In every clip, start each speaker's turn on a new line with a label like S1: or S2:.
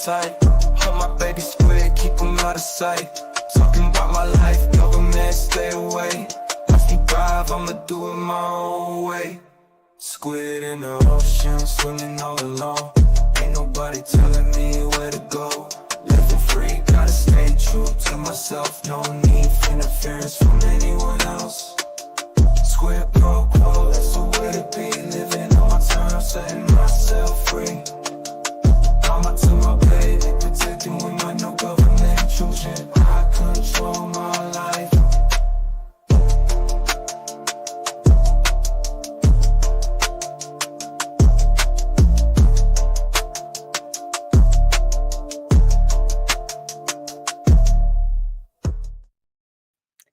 S1: appetite. Hold my baby squid, keep him out of sight. Talking about my life, government, stay away. Watch me thrive, I'ma do it my own way. Squid in the ocean, swimming all alone. Ain't nobody telling me where to go. Living free, gotta stay true to myself. No need for interference from anyone else. Squid pro quo, that's the way to be. Living on my terms, setting myself free. Mama to my baby, protecting with my no government intrusion. I control my life.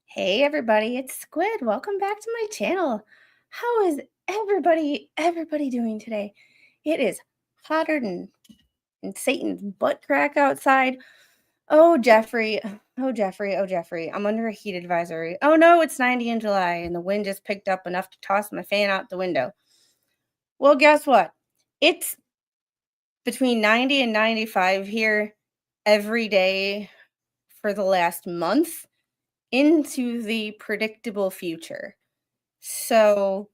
S2: Hey everybody, it's Squid. Welcome back to my channel. How is everybody doing today? It is hotter than Satan's butt crack outside. Oh Jeffrey, I'm under a heat advisory. Oh no, it's 90 in July and the wind just picked up enough to toss my fan out the window. Well, guess what? It's between 90 and 95 here every day for the last month into the predictable future. So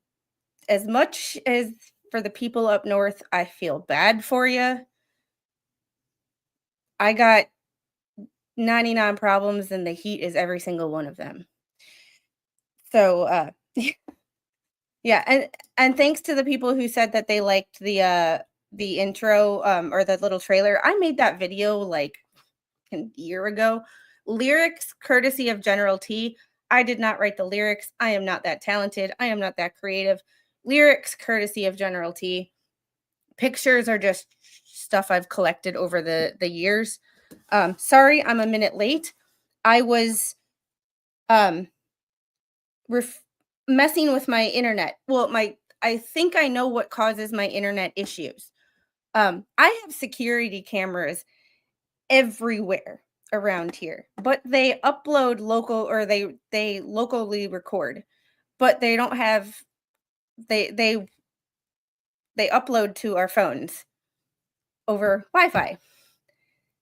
S2: as much as for the people up north, I feel bad for you. I got 99 problems and the heat is every single one of them. So yeah, and thanks to the people who said that they liked the intro or the little trailer. I made that video like a year ago. Lyrics courtesy of General T. I did not write the lyrics. I am not that talented. I am not that creative. Lyrics courtesy of General T. Pictures are just stuff I've collected over the years. Sorry, I'm a minute late. I was messing with my internet. Well, I think I know what causes my internet issues. I have security cameras everywhere around here, but they upload local, or they locally record, but they don't have they upload to our phones over Wi-Fi.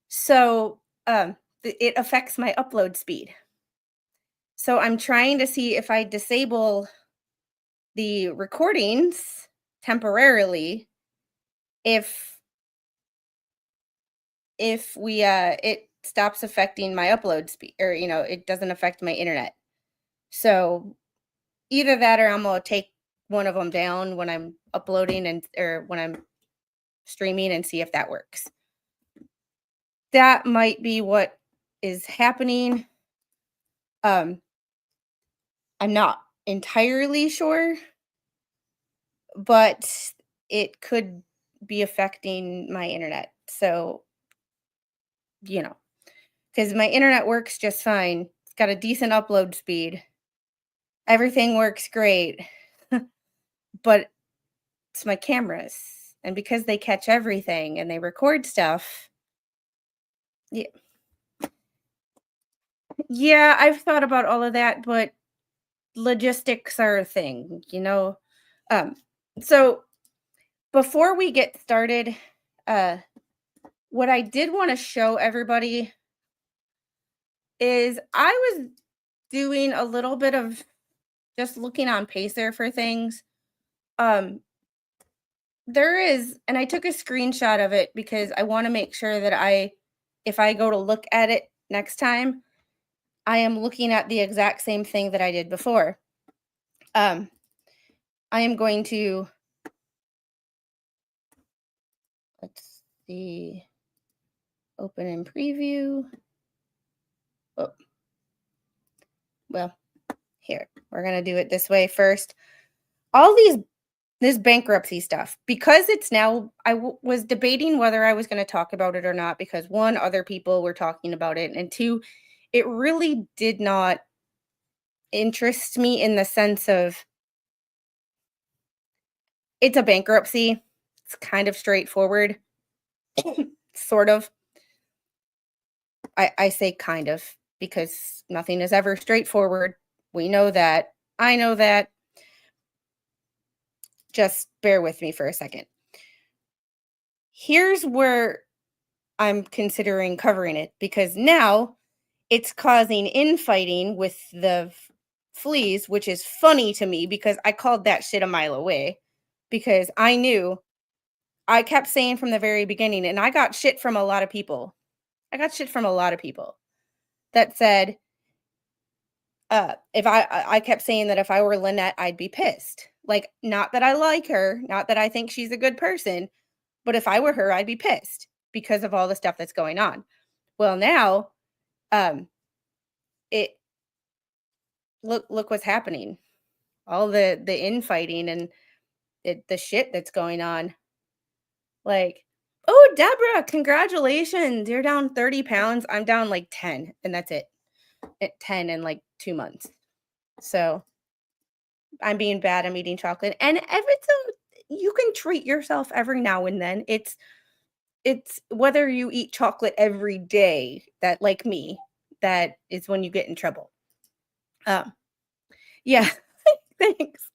S2: So it affects my upload speed. So I'm trying to see if I disable the recordings temporarily, if we it stops affecting my upload speed, or it doesn't affect my internet. So either that, or I'm gonna take one of them down when I'm uploading or when I'm streaming, and see if that works. That might be what is happening. I'm not entirely sure, but it could be affecting my internet. So, because my internet works just fine. It's got a decent upload speed. Everything works great. But it's my cameras. And because they catch everything and they record stuff. Yeah, I've thought about all of that, but logistics are a thing, So before we get started, what I did want to show everybody is I was doing a little bit of just looking on Pacer for things. There is, and I took a screenshot of it because I want to make sure that if I go to look at it next time, I am looking at the exact same thing that I did before. I am going to, let's see, open in preview. Oh, well, here, we're going to do it this way first. All this bankruptcy stuff, because it's now, I was debating whether I was going to talk about it or not, because one, other people were talking about it, and two, it really did not interest me in the sense of it's a bankruptcy. It's kind of straightforward. Sort of. I say kind of because nothing is ever straightforward. We know that. I know that. Just bear with me for a second. Here's where I'm considering covering it because now it's causing infighting with the fleas, which is funny to me because I called that shit a mile away because I knew I kept saying from the very beginning, and I got shit from a lot of people. I got shit from a lot of people that said, if I kept saying that if I were Lynette, I'd be pissed. Like, not that I like her, not that I think she's a good person, but if I were her, I'd be pissed because of all the stuff that's going on. Well, now, um, it look what's happening. All the infighting and the shit that's going on. Like, oh, Deborah, congratulations. You're down 30 pounds. I'm down like 10, and that's it. At 10 in like 2 months. So I'm being bad. I'm eating chocolate. And every so you can treat yourself every now and then. It's whether you eat chocolate every day that like me, that is when you get in trouble. Um, yeah. Thanks.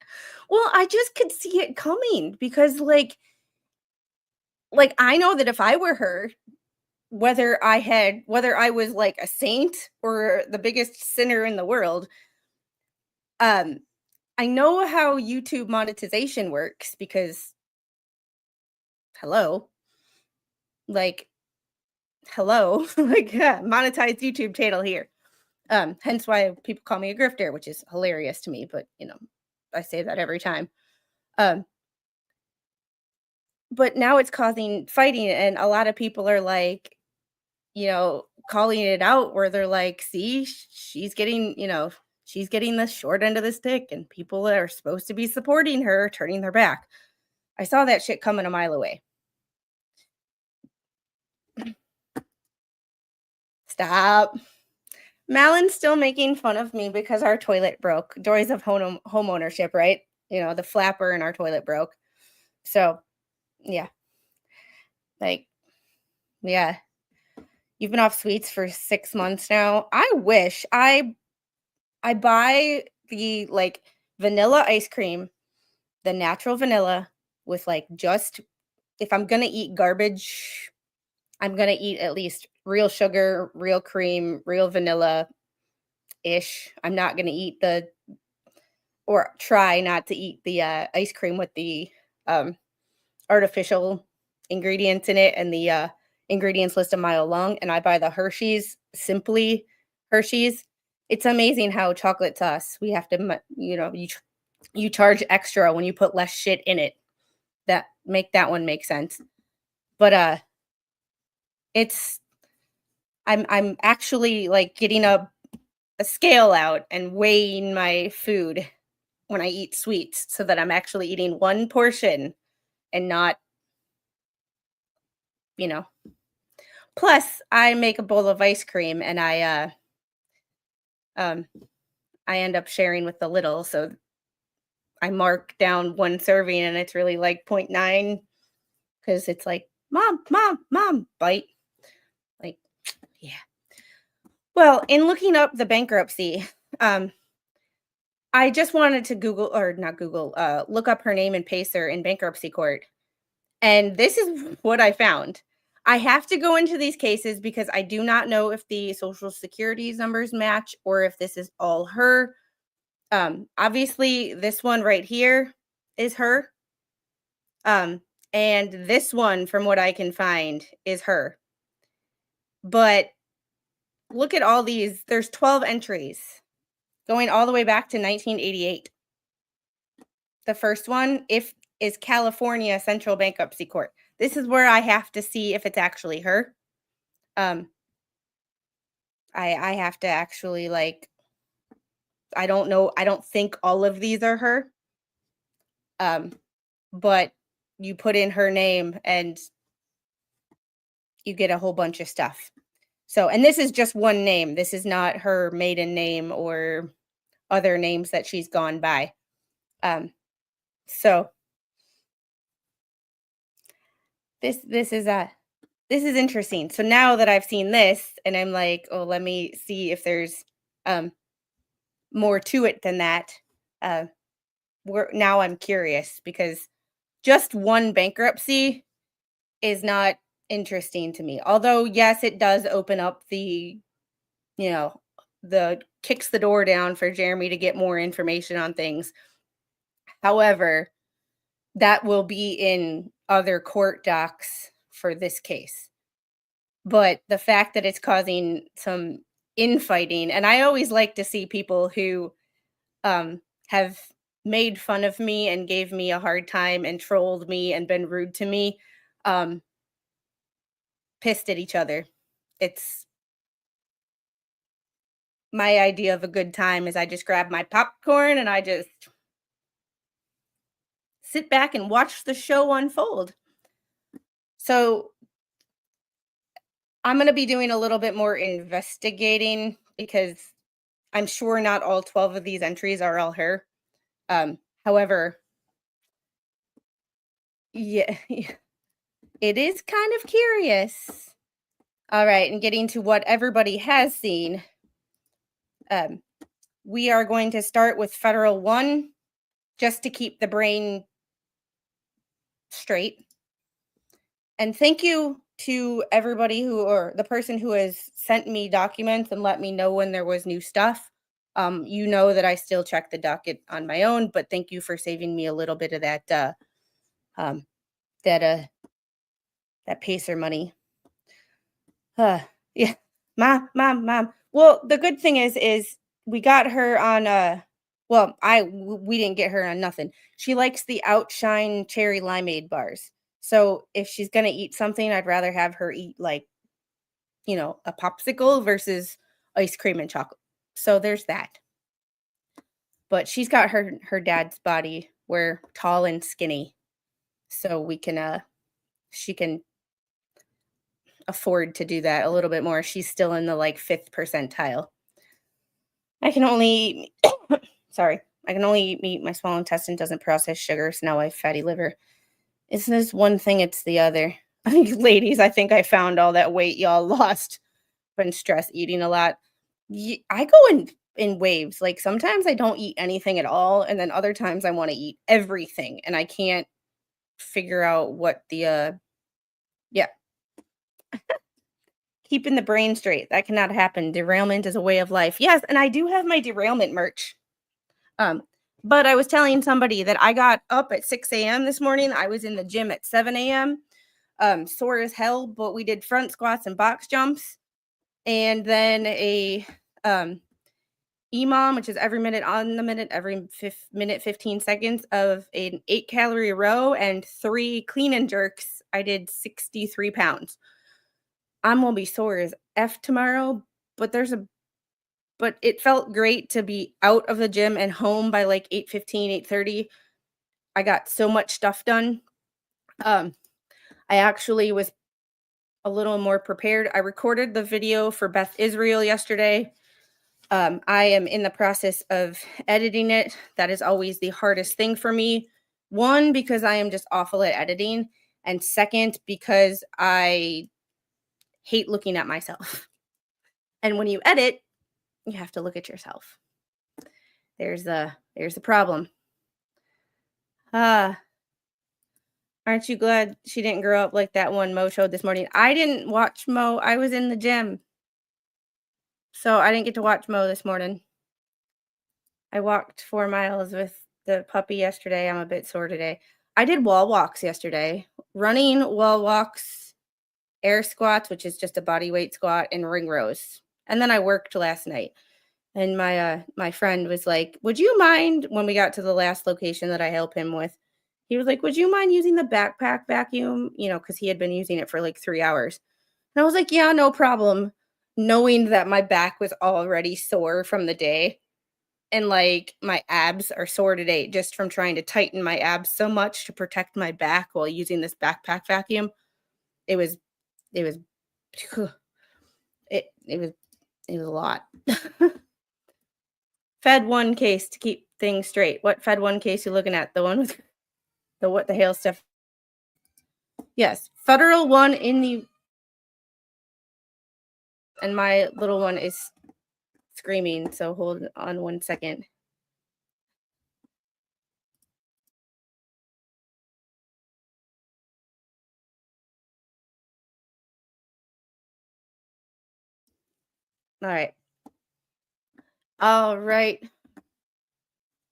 S2: Well, I just could see it coming because I know that if I were her, whether I was like a saint or the biggest sinner in the world, um, I know how YouTube monetization works because hello, like hello, monetized YouTube channel here. Hence why people call me a grifter, which is hilarious to me, but I say that every time. Um, but now it's causing fighting, and a lot of people are like, calling it out where they're like, see, she's getting the short end of the stick, and people that are supposed to be supporting her are turning their back. I saw that shit coming a mile away. Stop. Malин's still making fun of me because our toilet broke. Joys of home ownership, right? The flapper in our toilet broke. So, yeah. Like, yeah. You've been off sweets for 6 months now. I wish I buy the vanilla ice cream, the natural vanilla with just if I'm going to eat garbage, I'm going to eat at least real sugar, real cream, real vanilla ish. I'm not going to eat or try not to eat the ice cream with the um, artificial ingredients in it, and the ingredients list a mile long. And I buy the Simply Hershey's. It's amazing how chocolate sauce, we have to, you charge extra when you put less shit in it. Make that one make sense. But it's I'm actually getting a scale out and weighing my food when I eat sweets so that I'm actually eating one portion and not, you know. Plus, I make a bowl of ice cream and um I end up sharing with the little, so I mark down one serving and it's really like 0.9 because it's like, mom, mom, mom, bite. Like, yeah. Well, in looking up the bankruptcy, I just wanted to look up her name and paste her in bankruptcy court. And this is what I found. I have to go into these cases because I do not know if the social security numbers match or if this is all her. Obviously, this one right here is her. And this one, from what I can find, is her. But look at all these. There's 12 entries going all the way back to 1988. The first one is California Central Bankruptcy Court. This is where I have to see if it's actually her. I have to actually I don't know. I don't think all of these are her. But you put in her name and you get a whole bunch of stuff. So, and this is just one name. This is not her maiden name or other names that she's gone by. So this is interesting. So now that I've seen this and I'm like, oh, let me see if there's more to it than that. Now I'm curious because just one bankruptcy is not interesting to me. Although, yes, it does open up you know, the kicks the door down for Jeremy to get more information on things. However, that will be in other court docs for this case. But the fact that it's causing some infighting, and I always like to see people who have made fun of me and gave me a hard time and trolled me and been rude to me, um, pissed at each other. It's my idea of a good time is I just grab my popcorn and I just sit back and watch the show unfold. So I'm going to be doing a little bit more investigating because I'm sure not all 12 of these entries are all her. However, yeah, it is kind of curious. All right, and getting to what everybody has seen, um, we are going to start with federal one just to keep the brain straight. And thank you to everybody or the person who has sent me documents and let me know when there was new stuff. You know that I still check the docket on my own, but thank you for saving me a little bit of um, that uh, that pacer money. Yeah, mom. Well, the good thing is we got her on well, we didn't get her on nothing. She likes the Outshine cherry limeade bars. So if she's gonna eat something, I'd rather have her eat like, a popsicle versus ice cream and chocolate. So there's that. But she's got her dad's body. We're tall and skinny. So we can she can afford to do that a little bit more. She's still in the like 5th percentile. I can only sorry. I can only eat meat. My small intestine doesn't process sugar, so now I have fatty liver. It's this one thing, it's the other. I think, ladies, I think I found all that weight y'all lost when stress eating a lot. I go in waves. Like sometimes I don't eat anything at all, and then other times I want to eat everything, and I can't figure out what the yeah. Keeping the brain straight. That cannot happen. Derailment is a way of life. Yes, and I do have my derailment merch. Um, but I was telling somebody that I got up at 6 a.m. this morning. I was in the gym at 7 a.m. Sore as hell, but we did front squats and box jumps. And then a EMOM, which is every minute on the minute, every minute, 15 seconds of an 8-calorie row and 3 clean and jerks. I did 63 pounds. I'm gonna be sore as F tomorrow, but but it felt great to be out of the gym and home by like 8:15, 8:30. I got so much stuff done. Um, I actually was a little more prepared. I recorded the video for Beth Israel yesterday. I am in the process of editing it. That is always the hardest thing for me. One, because I am just awful at editing, and second, because I hate looking at myself. And when you edit, you have to look at yourself. There's the problem. Ah, aren't you glad she didn't grow up like that one Mo showed this morning? I didn't watch Mo. I was in the gym. So I didn't get to watch Mo this morning. I walked 4 miles with the puppy yesterday. I'm a bit sore today. I did wall walks yesterday. Running, wall walks, air squats, which is just a body weight squat, and ring rows. And then I worked last night. And my friend was like, "Would you mind," when we got to the last location that I help him with, he was like, "Would you mind using the backpack vacuum?" Because he had been using it for like 3 hours. And I was like, "Yeah, no problem," knowing that my back was already sore from the day. And like my abs are sore today just from trying to tighten my abs so much to protect my back while using this backpack vacuum. It was, it was, it was, it was a lot. Fed one case to keep things straight. What Fed one case you looking at? The one with the Hale stuff? Yes, federal one in the, and my little one is screaming. So hold on 1 second. All right. All right.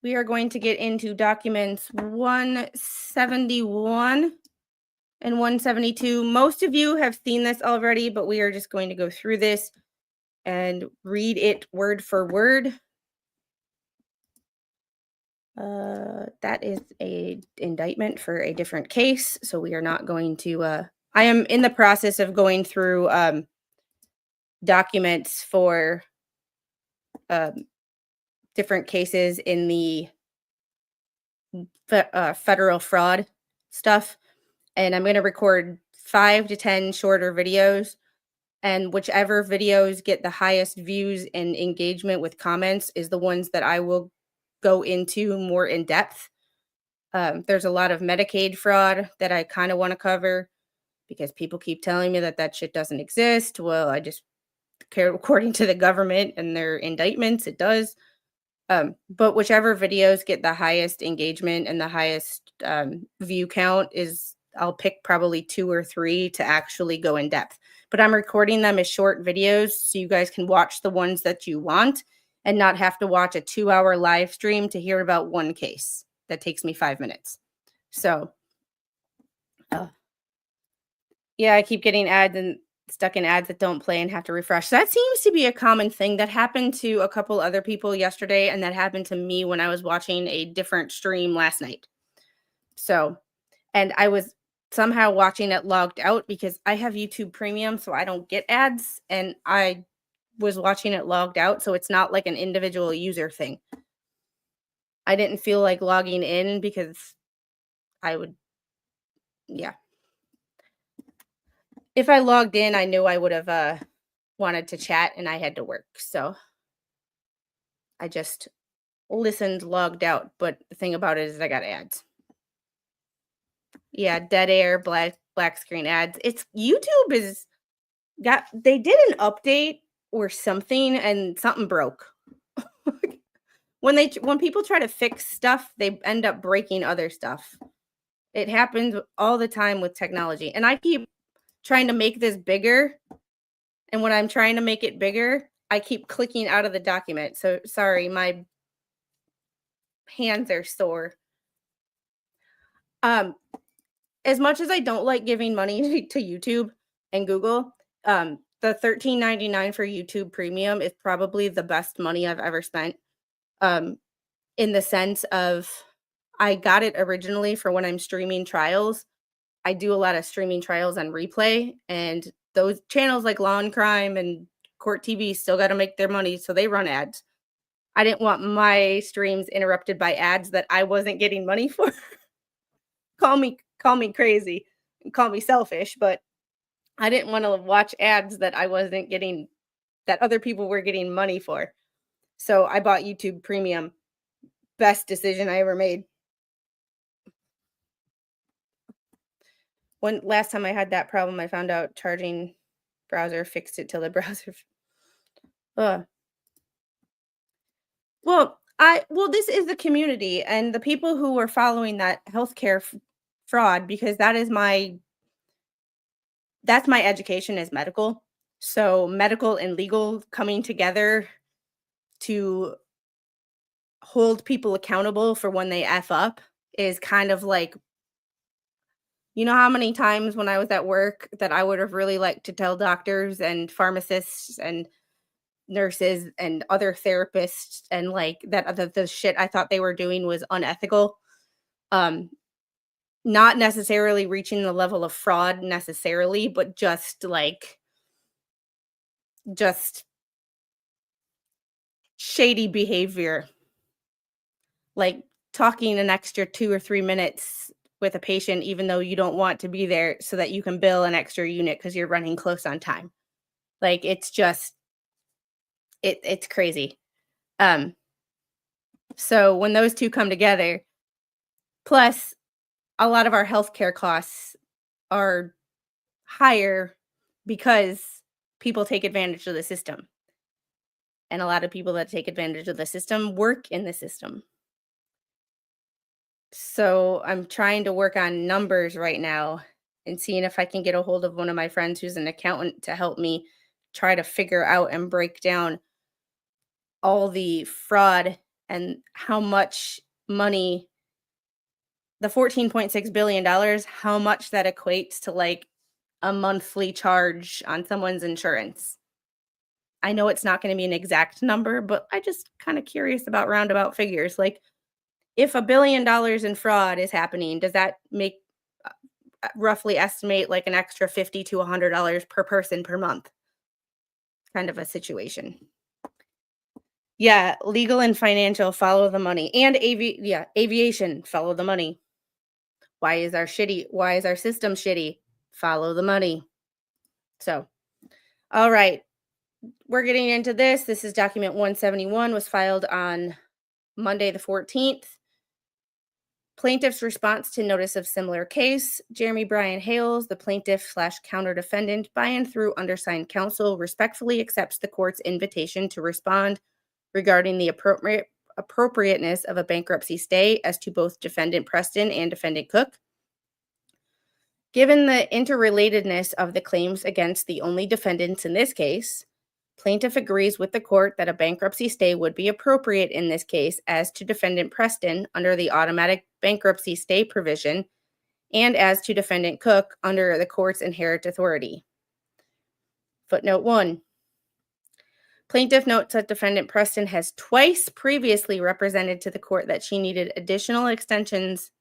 S2: We are going to get into documents 171 and 172. Most of you have seen this already, but we are just going to go through this and read it word for word. That is a indictment for a different case, so we are not going to. I am in the process of going through documents for different cases in the federal fraud stuff, and I'm going to record 5 to 10 shorter videos, and whichever videos get the highest views and engagement with comments is the ones that I will go into more in depth. There's a lot of Medicaid fraud that I kind of want to cover because people keep telling me that that shit doesn't exist. Well, I just care according to the government and their indictments, it does. But whichever videos get the highest engagement and the highest view count is, I'll pick probably 2 or 3 to actually go in depth. But I'm recording them as short videos so you guys can watch the ones that you want and not have to watch a 2-hour live stream to hear about one case that takes me 5 minutes. So, yeah, I keep getting ads and stuck in ads that don't play and have to refresh. That seems to be a common thing that happened to a couple other people yesterday, and that happened to me when I was watching a different stream last night. So, and I was somehow watching it logged out because I have YouTube Premium, so I don't get ads, and I was watching it logged out, so it's not like an individual user thing. I didn't feel like logging in because I would, yeah. If I logged in, I knew I would have wanted to chat and I had to work. So I just listened, logged out. But the thing about it is I got ads. Yeah, dead air, black screen ads. It's YouTube is they did an update or something and something broke. When people try to fix stuff, they end up breaking other stuff. It happens all the time with technology. And I keep trying to make this bigger. And when I'm trying to make it bigger, I keep clicking out of the document. So sorry, my hands are sore. As much as I don't like giving money to YouTube and Google, the $13.99 for YouTube Premium is probably the best money I've ever spent. In the sense of I got it originally for when I'm streaming trials. I do a lot of streaming trials on replay, and those channels like Law and Crime and Court TV still got to make their money, so they run ads. I didn't want my streams interrupted by ads that I wasn't getting money for. call me crazy, call me selfish, but I didn't want to watch ads that I wasn't getting, that other people were getting money for. So I bought YouTube Premium. Best decision I ever made. When last time I had that problem, I found out charging browser fixed it till the browser. Well, this is the community and the people who are following that healthcare fraud, because that's my education is medical. So medical and legal coming together to hold people accountable for when they F up is kind of like, you know how many times when I was at work that I would have really liked to tell doctors and pharmacists and nurses and other therapists and like that the shit I thought they were doing was unethical. Um, Not necessarily reaching the level of fraud necessarily, but just shady behavior. Like talking an extra 2 or 3 minutes with a patient even though you don't want to be there so that you can bill an extra unit because you're running close on time. Like it's just it's crazy. Um so when those two come together, plus a lot of our healthcare costs are higher because people take advantage of the system. And a lot of people that take advantage of the system work in the system. So I'm trying to work on numbers right now and seeing if I can get a hold of one of my friends who's an accountant to help me try to figure out and break down all the fraud and how much money, the $14.6 billion, how much that equates to like a monthly charge on someone's insurance. I know it's not going to be an exact number, but I just kind of curious about roundabout figures. Like if $1 billion in fraud is happening, does that make roughly estimate like an extra $50 to $100 per person per month? Kind of a situation. Yeah, legal and financial follow the money, and aviation follow the money. Why is our system shitty? Follow the money. So, all right, we're getting into this. This is document 171, was filed on Monday the 14th. Plaintiff's response to notice of similar case. Jeremy Brian Hales, the plaintiff/counter defendant, by and through undersigned counsel, respectfully accepts the court's invitation to respond regarding the appropriateness of a bankruptcy stay as to both defendant Preston and defendant Cook. Given the interrelatedness of the claims against the only defendants in this case, plaintiff agrees with the court that a bankruptcy stay would be appropriate in this case as to defendant Preston under the automatic bankruptcy stay provision and as to defendant Cook under the court's inherent authority. Footnote 1. Plaintiff notes that defendant Preston has twice previously represented to the court that she needed additional extensions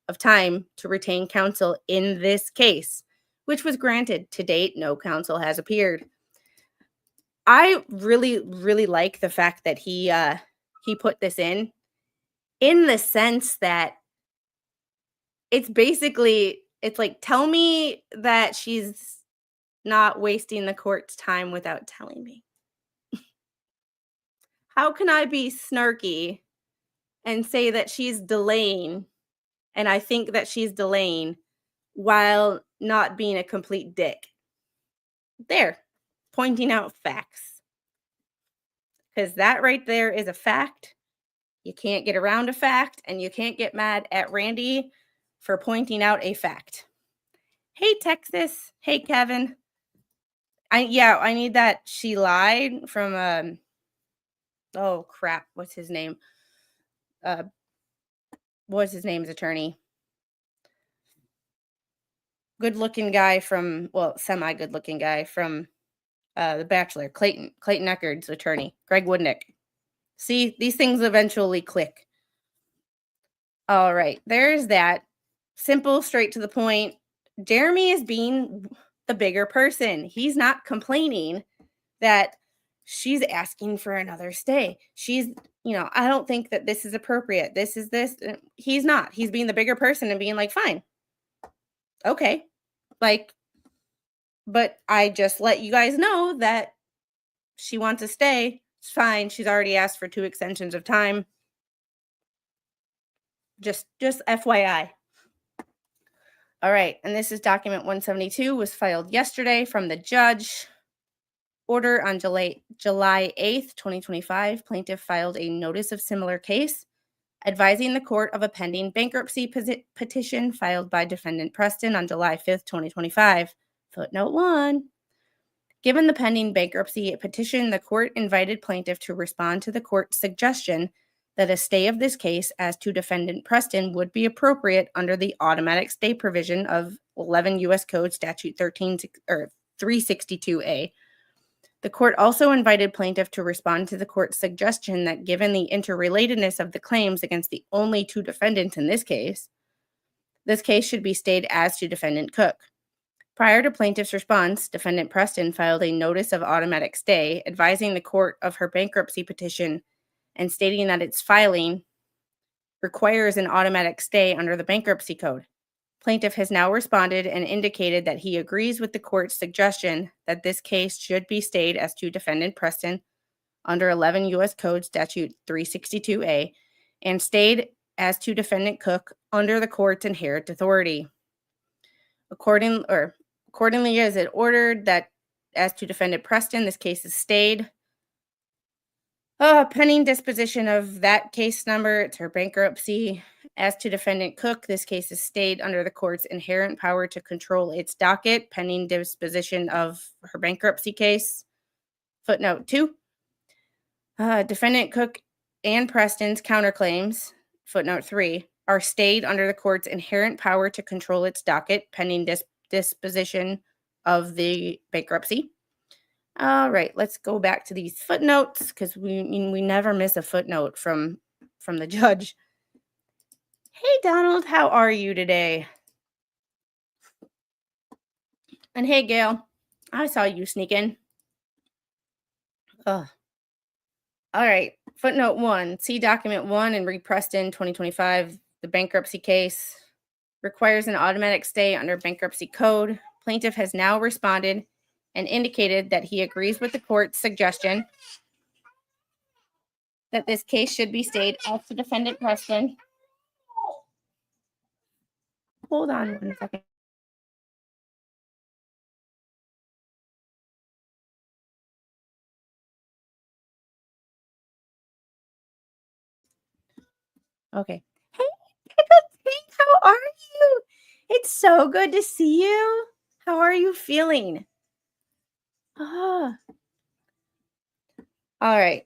S2: of time to retain counsel in this case, which was granted. To date, no counsel has appeared. I really, really like the fact that he put this in the sense that it's like, tell me that she's not wasting the court's time without telling me. How can I be snarky and say that she's delaying, and I think that she's delaying, while not being a complete dick? There, pointing out facts. Because that right there is a fact. You can't get around a fact, and you can't get mad at Randy for pointing out a fact. Hey, Texas. Hey, Kevin. I need that she lied from oh crap, what's his name? What's his name's attorney? Good-looking guy from, well, semi-good looking guy from The Bachelor, Clayton Eckard's attorney, Greg Woodnick. See, these things eventually click. All right, there's that. Simple, straight to the point. Jeremy is being the bigger person. He's not complaining that she's asking for another stay. She's, I don't think that this is appropriate. This is this. He's not. He's being the bigger person and being like, fine. Okay. Like, but I just let you guys know that she wants to stay. It's fine. She's already asked for 2 extensions of time. Just FYI. All right. And this is document 172, was filed yesterday from the judge. Order on July 8th, 2025, plaintiff filed a notice of similar case, advising the court of a pending bankruptcy petition filed by defendant Preston on July 5th, 2025. Footnote 1. Given the pending bankruptcy petition, the court invited plaintiff to respond to the court's suggestion that a stay of this case as to defendant Preston would be appropriate under the automatic stay provision of 11 U.S. Code Statute 362A. The court also invited plaintiff to respond to the court's suggestion that given the interrelatedness of the claims against the only 2 defendants in this case should be stayed as to defendant Cook. Prior to plaintiff's response, defendant Preston filed a notice of automatic stay, advising the court of her bankruptcy petition and stating that its filing requires an automatic stay under the bankruptcy code. Plaintiff has now responded and indicated that he agrees with the court's suggestion that this case should be stayed as to defendant Preston under 11 U.S. Code Statute 362A and stayed as to defendant Cook under the court's inherent authority. Accordingly, is it ordered that as to defendant Preston, this case is stayed. Pending disposition of that case number, it's her bankruptcy. As to defendant Cook, this case is stayed under the court's inherent power to control its docket, pending disposition of her bankruptcy case. Footnote 2, defendant Cook and Preston's counterclaims, footnote 3, are stayed under the court's inherent power to control its docket pending disposition of the bankruptcy. All right, let's go back to these footnotes because we never miss a footnote from the judge. Hey, Donald, how are you today? And hey, Gail, I saw you sneak in. Ugh. All right, footnote 1, see document 1 and read Preston 2025. The bankruptcy case requires an automatic stay under bankruptcy code. Plaintiff has now responded and indicated that he agrees with the court's suggestion that this case should be stayed as to defendant Preston. Hold on 1 second. Okay. Hey, Pink, how are you? It's so good to see you. How are you feeling? Ah. All right.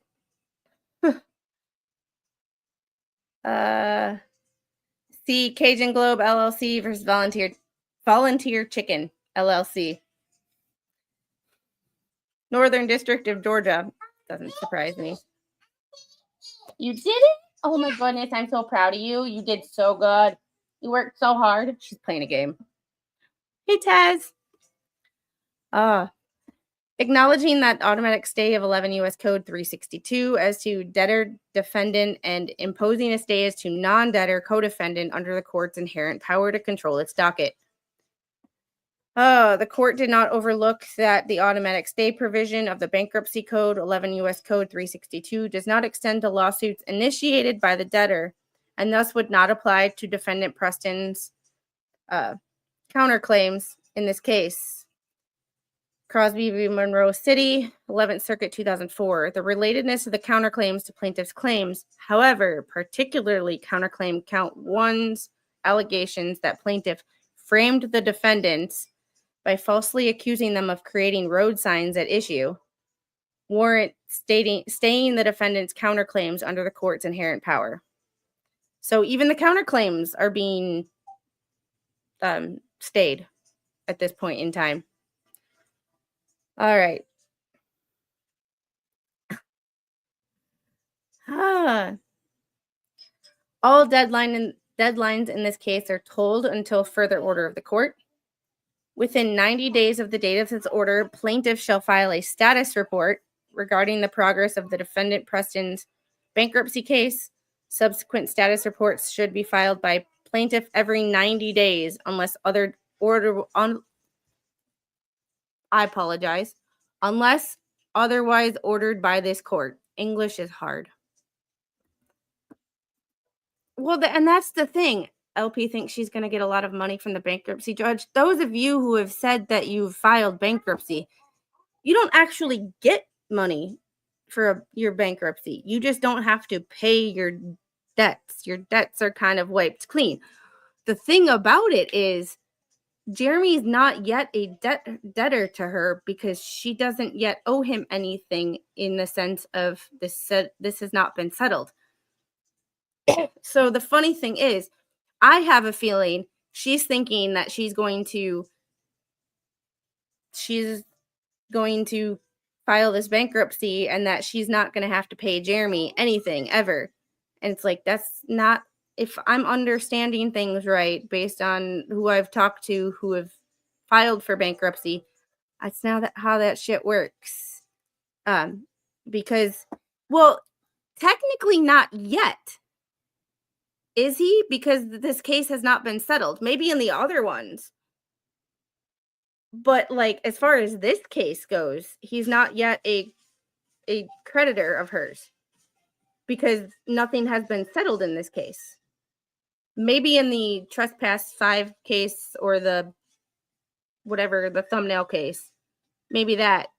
S2: See Cajun Globe LLC versus Volunteer Chicken LLC. Northern District of Georgia. Doesn't surprise me. You did it? Oh my goodness, I'm so proud of you. You did so good. You worked so hard. She's playing a game. Hey, Taz. Acknowledging that automatic stay of 11 U.S. Code 362 as to debtor, defendant, and imposing a stay as to non-debtor co-defendant under the court's inherent power to control its docket. The court did not overlook that the automatic stay provision of the Bankruptcy Code 11 U.S. Code 362 does not extend to lawsuits initiated by the debtor and thus would not apply to defendant Preston's counterclaims in this case. Crosby v. Monroe City, 11th Circuit, 2004. The relatedness of the counterclaims to plaintiff's claims, however, particularly counterclaim count 1's allegations that plaintiff framed the defendants by falsely accusing them of creating road signs at issue, warrant staying the defendant's counterclaims under the court's inherent power. So even the counterclaims are being stayed at this point in time. All right. All deadlines in this case are tolled until further order of the court. Within 90 days of the date of this order, plaintiff shall file a status report regarding the progress of the defendant Preston's bankruptcy case. Subsequent status reports should be filed by plaintiff every 90 days unless unless otherwise ordered by this court. English is hard. Well, and that's the thing. LP thinks she's going to get a lot of money from the bankruptcy judge. Those of you who have said that you've filed bankruptcy, you don't actually get money for your bankruptcy. You just don't have to pay your debts. Your debts are kind of wiped clean. The thing about it is Jeremy's not yet a debtor to her because she doesn't yet owe him anything in the sense of this has not been settled. So the funny thing is, I have a feeling she's thinking that she's going to file this bankruptcy and that she's not going to have to pay Jeremy anything ever. And it's like, that's not, if I'm understanding things right, based on who I've talked to who have filed for bankruptcy, that's now how that shit works. Because, well, technically not yet. Is he? Because this case has not been settled. Maybe in the other ones. But, like, as far as this case goes, he's not yet a creditor of hers. Because nothing has been settled in this case. Maybe in the Trespass 5 case or the thumbnail case. Maybe that.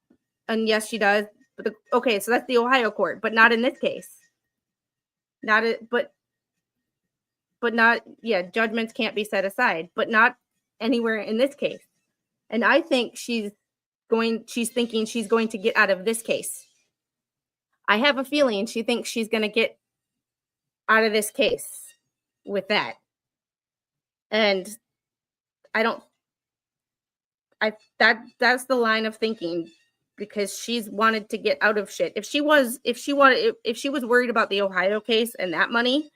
S2: And yes, she does. But okay, so that's the Ohio court. But not in this case. Judgments can't be set aside, but not anywhere in this case. And I think she's thinking she's going to get out of this case. I have a feeling she thinks she's going to get out of this case with that. And that's the line of thinking, because she's wanted to get out of shit. If she was worried about the Ohio case and that money,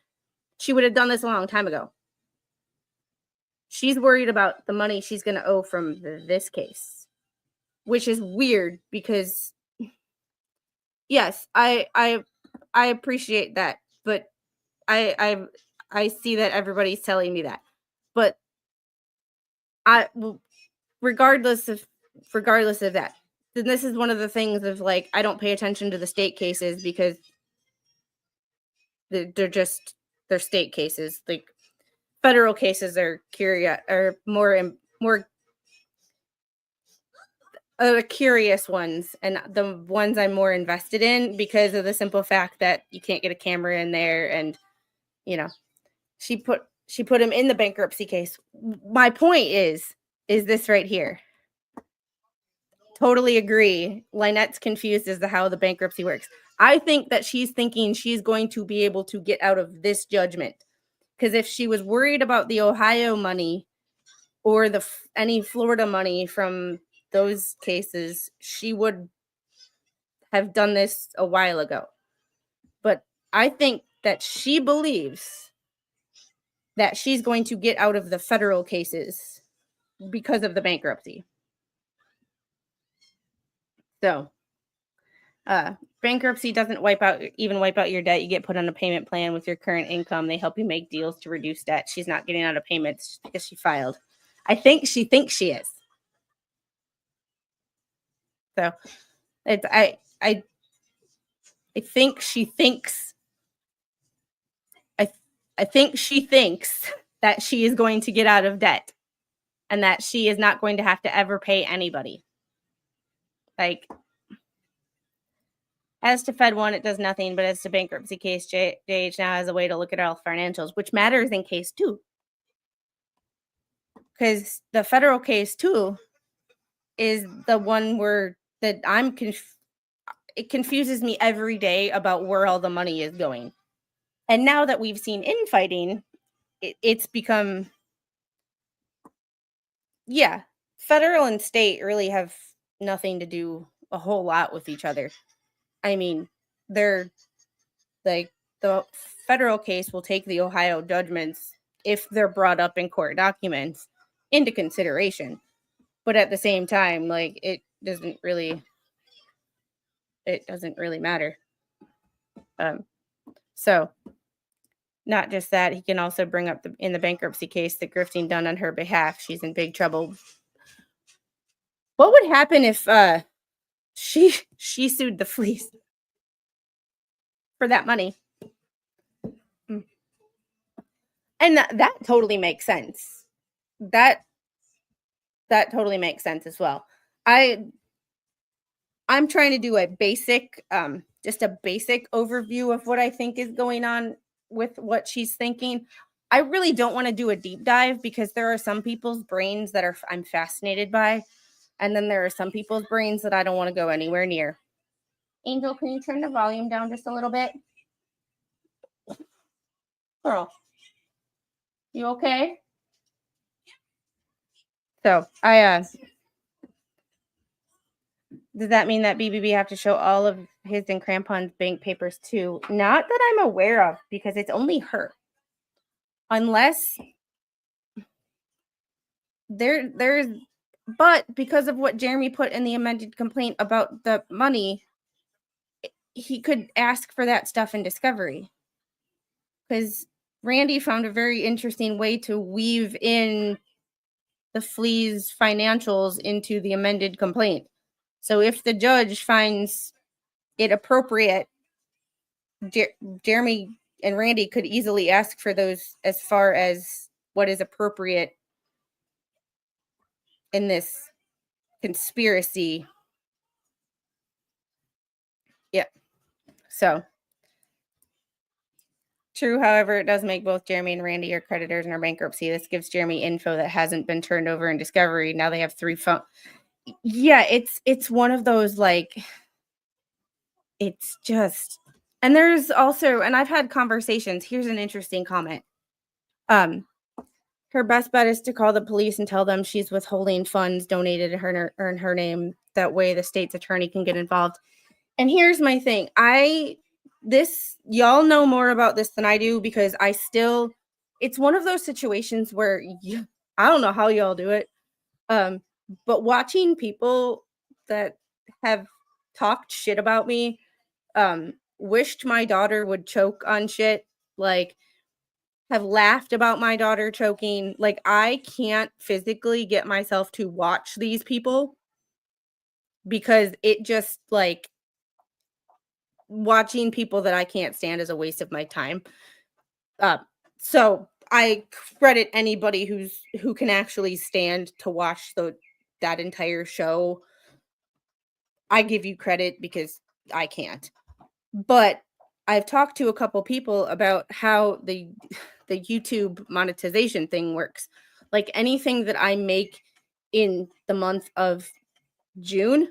S2: she would have done this a long time ago. She's worried about the money she's going to owe from this case, which is weird because, yes, I appreciate that, but I see that everybody's telling me that, but regardless of that, then this is one of the things of like, I don't pay attention to the state cases because they're state cases. Like, federal cases are more curious ones, and the ones I'm more invested in because of the simple fact that you can't get a camera in there, and she put him in the bankruptcy case. My point is this right here. Totally agree. Lynette's confused as to how the bankruptcy works. I think that she's thinking she's going to be able to get out of this judgment, because if she was worried about the Ohio money or any Florida money from those cases, she would have done this a while ago. But I think that she believes that she's going to get out of the federal cases because of the bankruptcy. So, bankruptcy doesn't wipe out your debt. You get put on a payment plan with your current income. They help you make deals to reduce debt. She's not getting out of payments because she filed. I think she thinks she is. So, I think she thinks. I think she thinks that she is going to get out of debt, and that she is not going to have to ever pay anybody. Like, as to Fed 1, it does nothing, but as to bankruptcy case, JH now has a way to look at all financials, which matters in case 2. Because the federal case 2 is the one where that it confuses me every day about where all the money is going. And now that we've seen infighting, it's become, federal and state really have nothing to do a whole lot with each other. I mean, they're like, the federal case will take the Ohio judgments, if they're brought up in court documents, into consideration. But at the same time, like, it doesn't really matter. So not just that, he can also bring up in the bankruptcy case the grifting done on her behalf. She's in big trouble. What would happen if she sued the fleas for that money? And that totally makes sense. That totally makes sense as well. I'm trying to do a basic, just a basic overview of what I think is going on with what she's thinking. I really don't want to do a deep dive, because there are some people's brains that I'm fascinated by, and then there are some people's brains that I don't want to go anywhere near. Angel, can you turn the volume down just a little bit? Girl, you okay? So does that mean that BBB have to show all of his and Crampon's bank papers too? Not that I'm aware of, because it's only her. Unless but because of what Jeremy put in the amended complaint about the money, he could ask for that stuff in discovery. Because Randy found a very interesting way to weave in the fleas financials into the amended complaint. So if the judge finds it appropriate, Jeremy and Randy could easily ask for those as far as what is appropriate in this conspiracy. Yeah. So true, however, it does make both Jeremy and Randy are creditors in our bankruptcy. This gives Jeremy info that hasn't been turned over in discovery. Now they have 3 phone. Yeah, it's one of those, like, it's just, and there's also, and I've had conversations. Here's an interesting comment. Um, her best bet is to call the police and tell them she's withholding funds donated to her or in her name. That way the state's attorney can get involved. And here's my thing. Y'all know more about this than I do, because it's one of those situations where I don't know how y'all do it. But watching people that have talked shit about me, wished my daughter would choke on shit, like, have laughed about my daughter choking, like, I can't physically get myself to watch these people, because it just, like, watching people that I can't stand is a waste of my time. Uh, so I credit anybody who can actually stand to watch that entire show. I give you credit, because I can't. But I've talked to a couple people about how the YouTube monetization thing works. Like, anything that I make in the month of June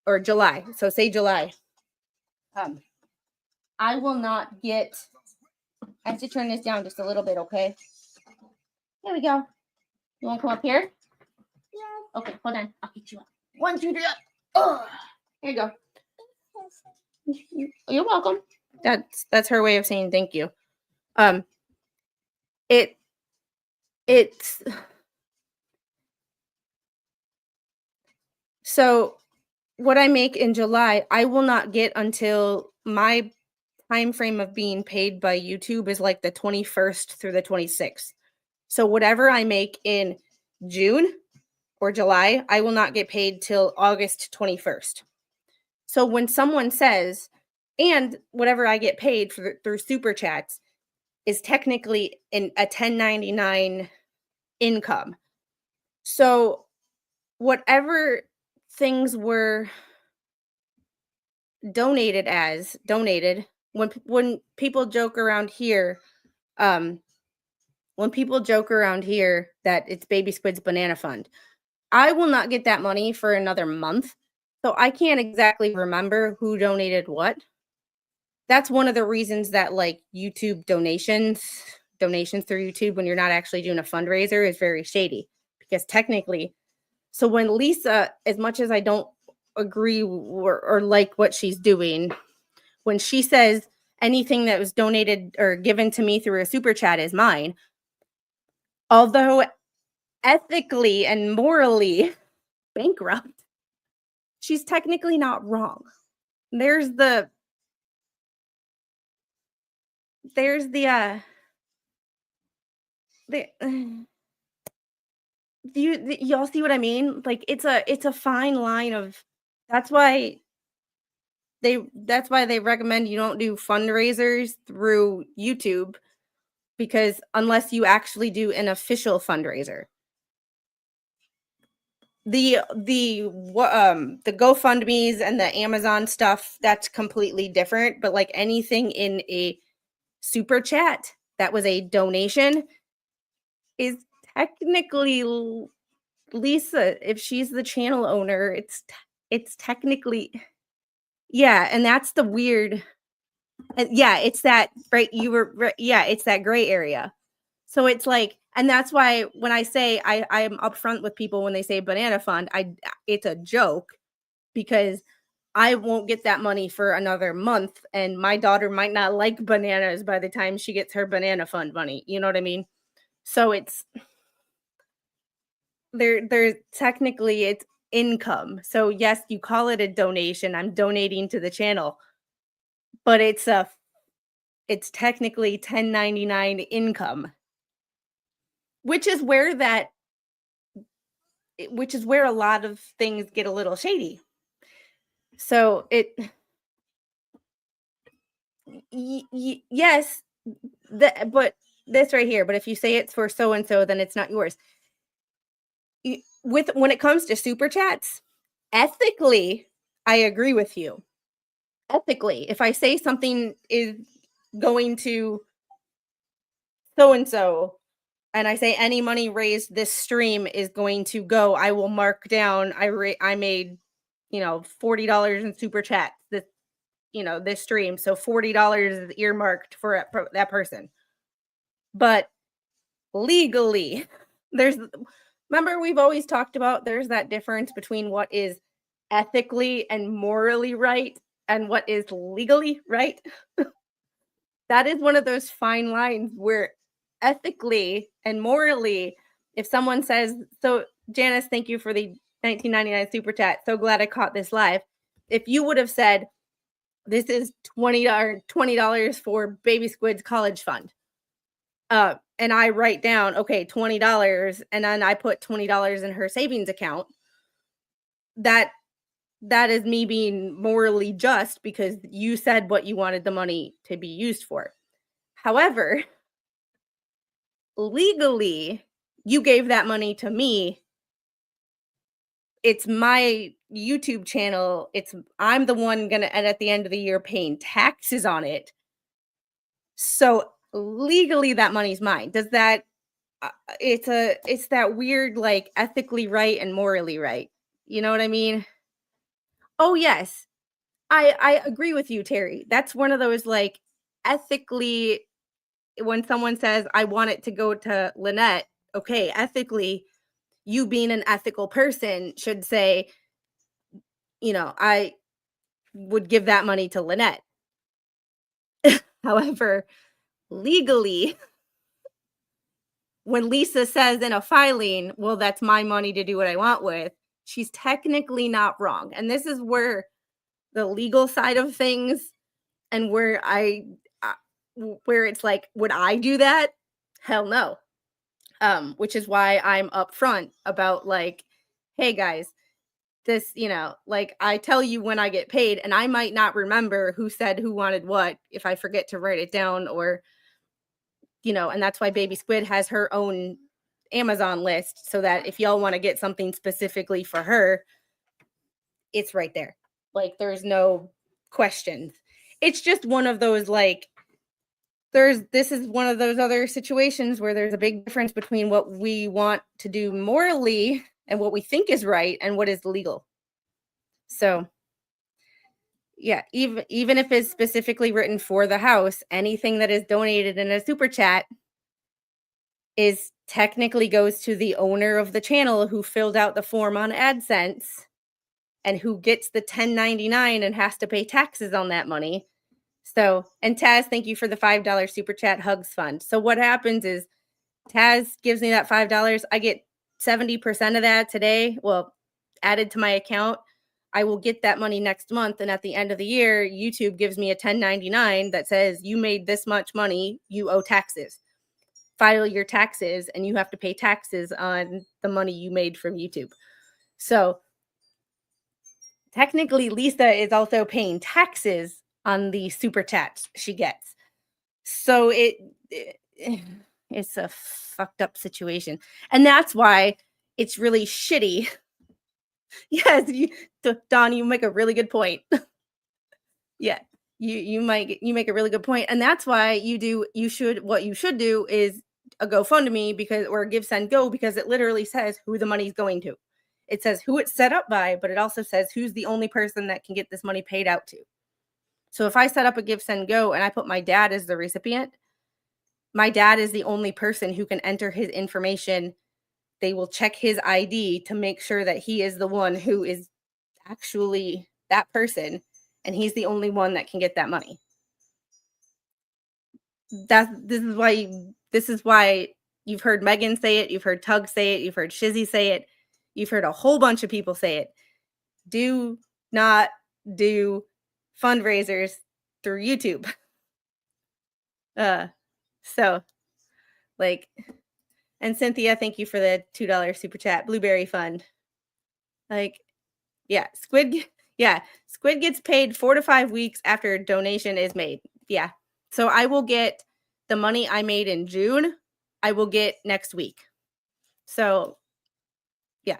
S2: or July, so say July, um, I will not get. I have to turn this down just a little bit, okay? Here we go. You want to come up here? Yeah. Okay, hold on. I'll get you up. 1, 2, 3, up. Oh, here you go. You're welcome. That's her way of saying thank you. Um, it's so what I make in July, I will not get until my time frame of being paid by YouTube is like the 21st through the 26th. So whatever I make in June or July, I will not get paid till August 21st. So when someone says, and whatever I get paid through super chats is technically a 1099 income. So whatever things were donated, when people joke around here, um that it's Baby Squid's banana fund, I will not get that money for another month. So I can't exactly remember who donated what. That's one of the reasons that, like, YouTube donations through YouTube when you're not actually doing a fundraiser is very shady, because technically, so when Lisa, as much as I don't agree or like what she's doing, when she says anything that was donated or given to me through a super chat is mine, although ethically and morally bankrupt, she's technically not wrong. There's the there's the y'all see what I mean? Like, it's a fine line of, that's why they recommend you don't do fundraisers through YouTube, because unless you actually do an official fundraiser. The GoFundMe's and the Amazon stuff, that's completely different, but like anything in a super chat that was a donation is technically Lisa, if she's the channel owner, it's technically, yeah, and that's the weird, yeah, it's that, right, you were right, yeah, it's that gray area. So it's like, and that's why when I say I'm upfront with people when they say banana fund, it's a joke, because I won't get that money for another month, and my daughter might not like bananas by the time she gets her banana fund money. You know what I mean? So it's there's technically it's income. So yes, you call it a donation. I'm donating to the channel, but it's technically 1099 income, which is where a lot of things get a little shady. So yes, but this right here, but if you say it's for so and so, then it's not yours. When it comes to super chats, ethically, I agree with you. Ethically, if I say something is going to so and so, and I say any money raised this stream is going to go, I will mark down, I made, $40 in super chat this stream. So $40 is earmarked for that person. But legally, remember we've always talked about there's that difference between what is ethically and morally right and what is legally right. That is one of those fine lines where ethically and morally, if someone says, so Janice, thank you for the 1999 super chat. So glad I caught this live. If you would have said, this is $20 for Baby Squid's college fund. And I write down, okay, $20, and then I put $20 in her savings account. That is me being morally just because you said what you wanted the money to be used for. However, legally, you gave that money to me. It's my YouTube channel. I'm the one and at the end of the year paying taxes on it. So legally that money's mine. Does that it's that weird like ethically right and morally right. You know what I mean? Oh yes. I agree with you, Terry. That's one of those like ethically when someone says I want it to go to Lynette, okay, ethically you being an ethical person should say, I would give that money to Lynette. However, legally, when Lisa says in a filing, well, that's my money to do what I want with, she's technically not wrong. And this is where the legal side of things and where where it's like, would I do that? Hell no. Which is why I'm upfront about like, hey guys, this, like I tell you when I get paid and I might not remember who said who wanted what if I forget to write it down or, and that's why Baby Squid has her own Amazon list so that if y'all want to get something specifically for her, it's right there. Like there's no questions. It's just one of those like, this is one of those other situations where there's a big difference between what we want to do morally and what we think is right and what is legal. So yeah, even if it's specifically written for the house, anything that is donated in a super chat is technically goes to the owner of the channel who filled out the form on AdSense and who gets the 1099 and has to pay taxes on that money. So, and Taz, thank you for the $5 super chat hugs fund. So what happens is Taz gives me that $5. I get 70% of that today. Well, added to my account. I will get that money next month. And at the end of the year, YouTube gives me a 1099 that says you made this much money, you owe taxes. File your taxes and you have to pay taxes on the money you made from YouTube. So technically, Lisa is also paying taxes on the super chats she gets. So it's a fucked up situation. And that's why it's really shitty. Yes, Don, you make a really good point. Yeah. You make a really good point. And that's why what you should do is a GoFundMe or a Give Send Go because it literally says who the money's going to. It says who it's set up by, but it also says who's the only person that can get this money paid out to. So if I set up a Give Send Go and I put my dad as the recipient, my dad is the only person who can enter his information. They will check his ID to make sure that he is the one who is actually that person, and he's the only one that can get that money. This is why you've heard Megan say it, you've heard Tug say it, you've heard Shizzy say it, you've heard a whole bunch of people say it. Do not do fundraisers through YouTube. So like, and Cynthia, thank you for the $2 super chat. Blueberry Fund. Like, yeah, Squid gets paid 4 to 5 weeks after a donation is made. Yeah. So I will get the money I made in June, I will get next week. So yeah.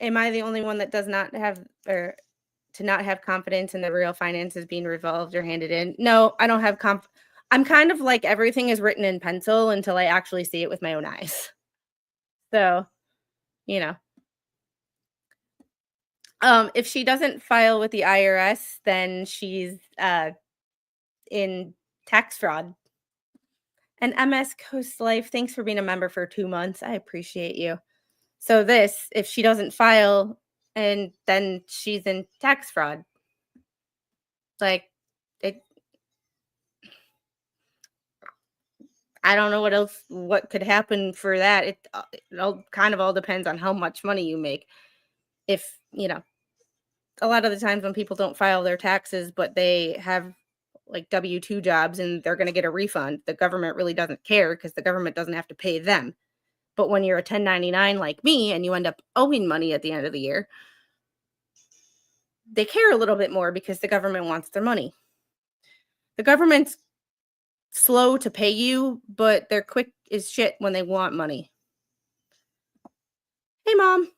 S2: Am I the only one that does not have or to not have confidence in the real finances being revolved or handed in? No, I don't have I'm kind of like everything is written in pencil until I actually see it with my own eyes. So, you know, if she doesn't file with the IRS, then she's in tax fraud. And MS Coast Life, thanks for being a member for 2 months. I appreciate you. So this, if she doesn't file, and then she's in tax fraud. Like it I don't know what could happen for that. It all kind of all depends on how much money you make. If, a lot of the times when people don't file their taxes, but they have like W-2 jobs and they're going to get a refund, the government really doesn't care because the government doesn't have to pay them. But when you're a 1099 like me and you end up owing money at the end of the year, they care a little bit more because the government wants their money. The government's slow to pay you, but they're quick as shit when they want money. Hey, Mom.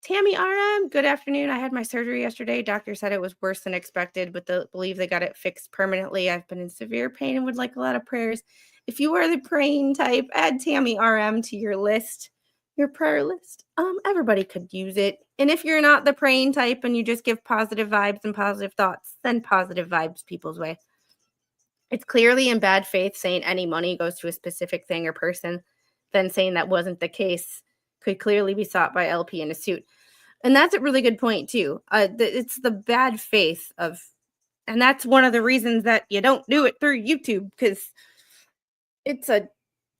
S2: Tammy RM, good afternoon. I had my surgery yesterday. Doctor said it was worse than expected, but they believe they got it fixed permanently. I've been in severe pain and would like a lot of prayers. If you are the praying type, add Tammy RM to your list, your prayer list. Everybody could use it. And if you're not the praying type and you just give positive vibes and positive thoughts, send positive vibes people's way. It's clearly in bad faith saying any money goes to a specific thing or person, then saying that wasn't the case could clearly be sought by LP in a suit. And that's a really good point too. It's the bad faith of, and that's one of the reasons that you don't do it through YouTube, because it's a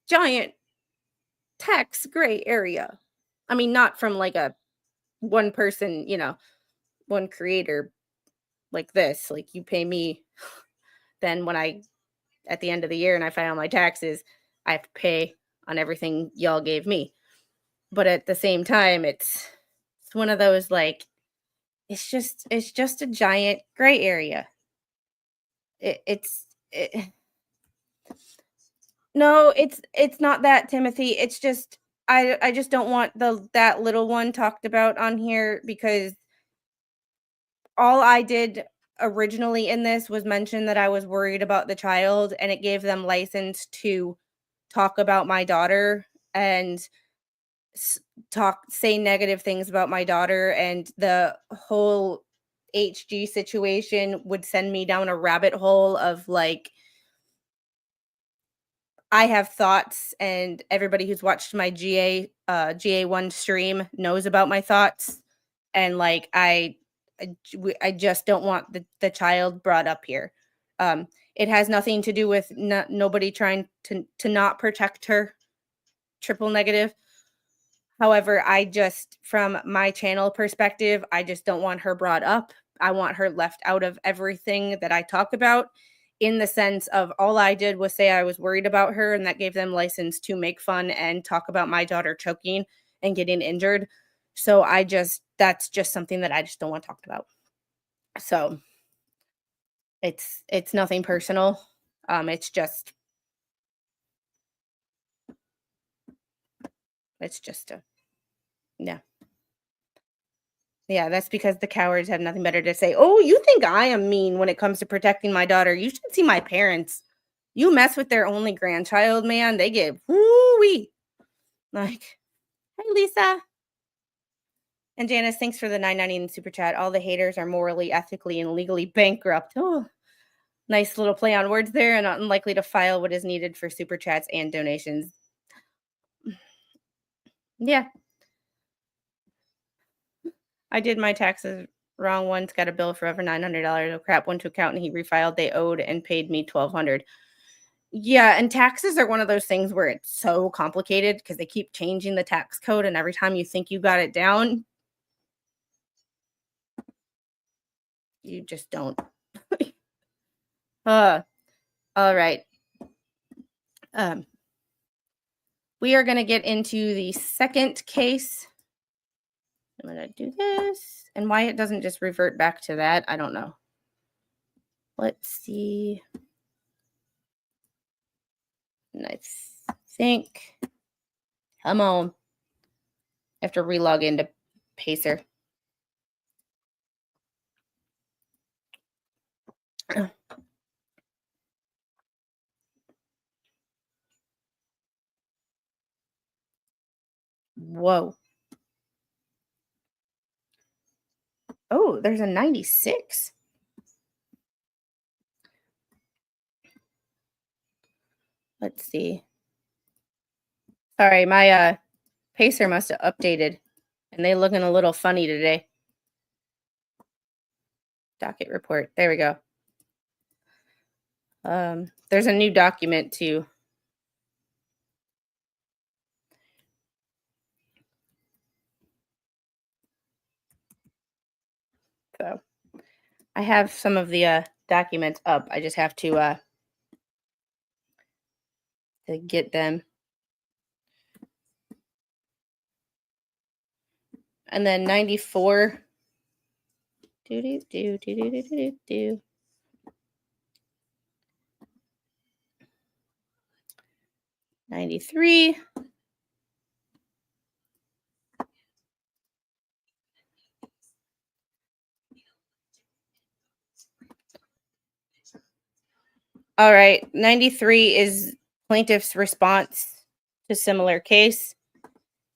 S2: giant tax gray area. I mean, not from like a one person, one creator like this. Like you pay me, then when I at the end of the year and I file my taxes, I have to pay on everything y'all gave me. But at the same time, it's one of those like it's just a giant gray area. It No, it's not that, Timothy. It's just I just don't want that little one talked about on here because all I did originally in this was mention that I was worried about the child, and it gave them license to talk about my daughter and say negative things about my daughter, and the whole HG situation would send me down a rabbit hole of like I have thoughts, and everybody who's watched my GA1 stream knows about my thoughts, and like I just don't want the child brought up here. It has nothing to do with nobody trying to not protect her. Triple negative. However, from my channel perspective, I just don't want her brought up. I want her left out of everything that I talk about, in the sense of all I did was say I was worried about her, and that gave them license to make fun and talk about my daughter choking and getting injured. So that's just something that I just don't want talked about. So it's nothing personal. It's just a yeah. Yeah, that's because the cowards have nothing better to say. "Oh, you think I am mean when it comes to protecting my daughter? You should see my parents. You mess with their only grandchild, man, they get woo-wee." Like, "Hey, Lisa." And Janice, thanks for the $9.90 in super chat. All the haters are morally, ethically, and legally bankrupt. Oh, nice little play on words there, and unlikely to file what is needed for super chats and donations. Yeah, I did my taxes wrong once, got a bill for over $900. Oh crap, went to account and he refiled. They owed and paid me $1,200. Yeah, and taxes are one of those things where it's so complicated because they keep changing the tax code, and every time you think you got it down, you just don't. All right. We are going to get into the second case. I'm going to do this. And why it doesn't just revert back to that, I don't know. Let's see. And I think, come on. I have to relog into Pacer. Whoa. Oh, there's a 96. Let's see. Sorry, my pacer must have updated, and they looking a little funny today. Docket report. There we go. There's a new document too. So I have some of the documents up. I just have to get them. And then 94. 93. All right. 93 is plaintiff's response to similar case.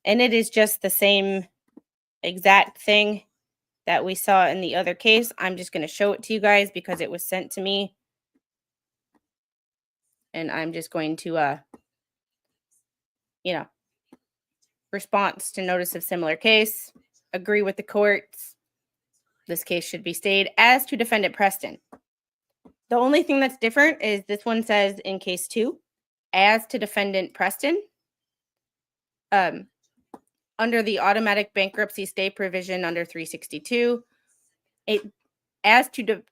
S2: And it is just the same exact thing that we saw in the other case. I'm just going to show it to you guys because it was sent to me. And I'm just going to, response to notice of similar case. Agree with the courts. This case should be stayed as to defendant Preston. The only thing that's different is this one says in case 2, as to defendant Preston. Under the automatic bankruptcy stay provision under 362, it as to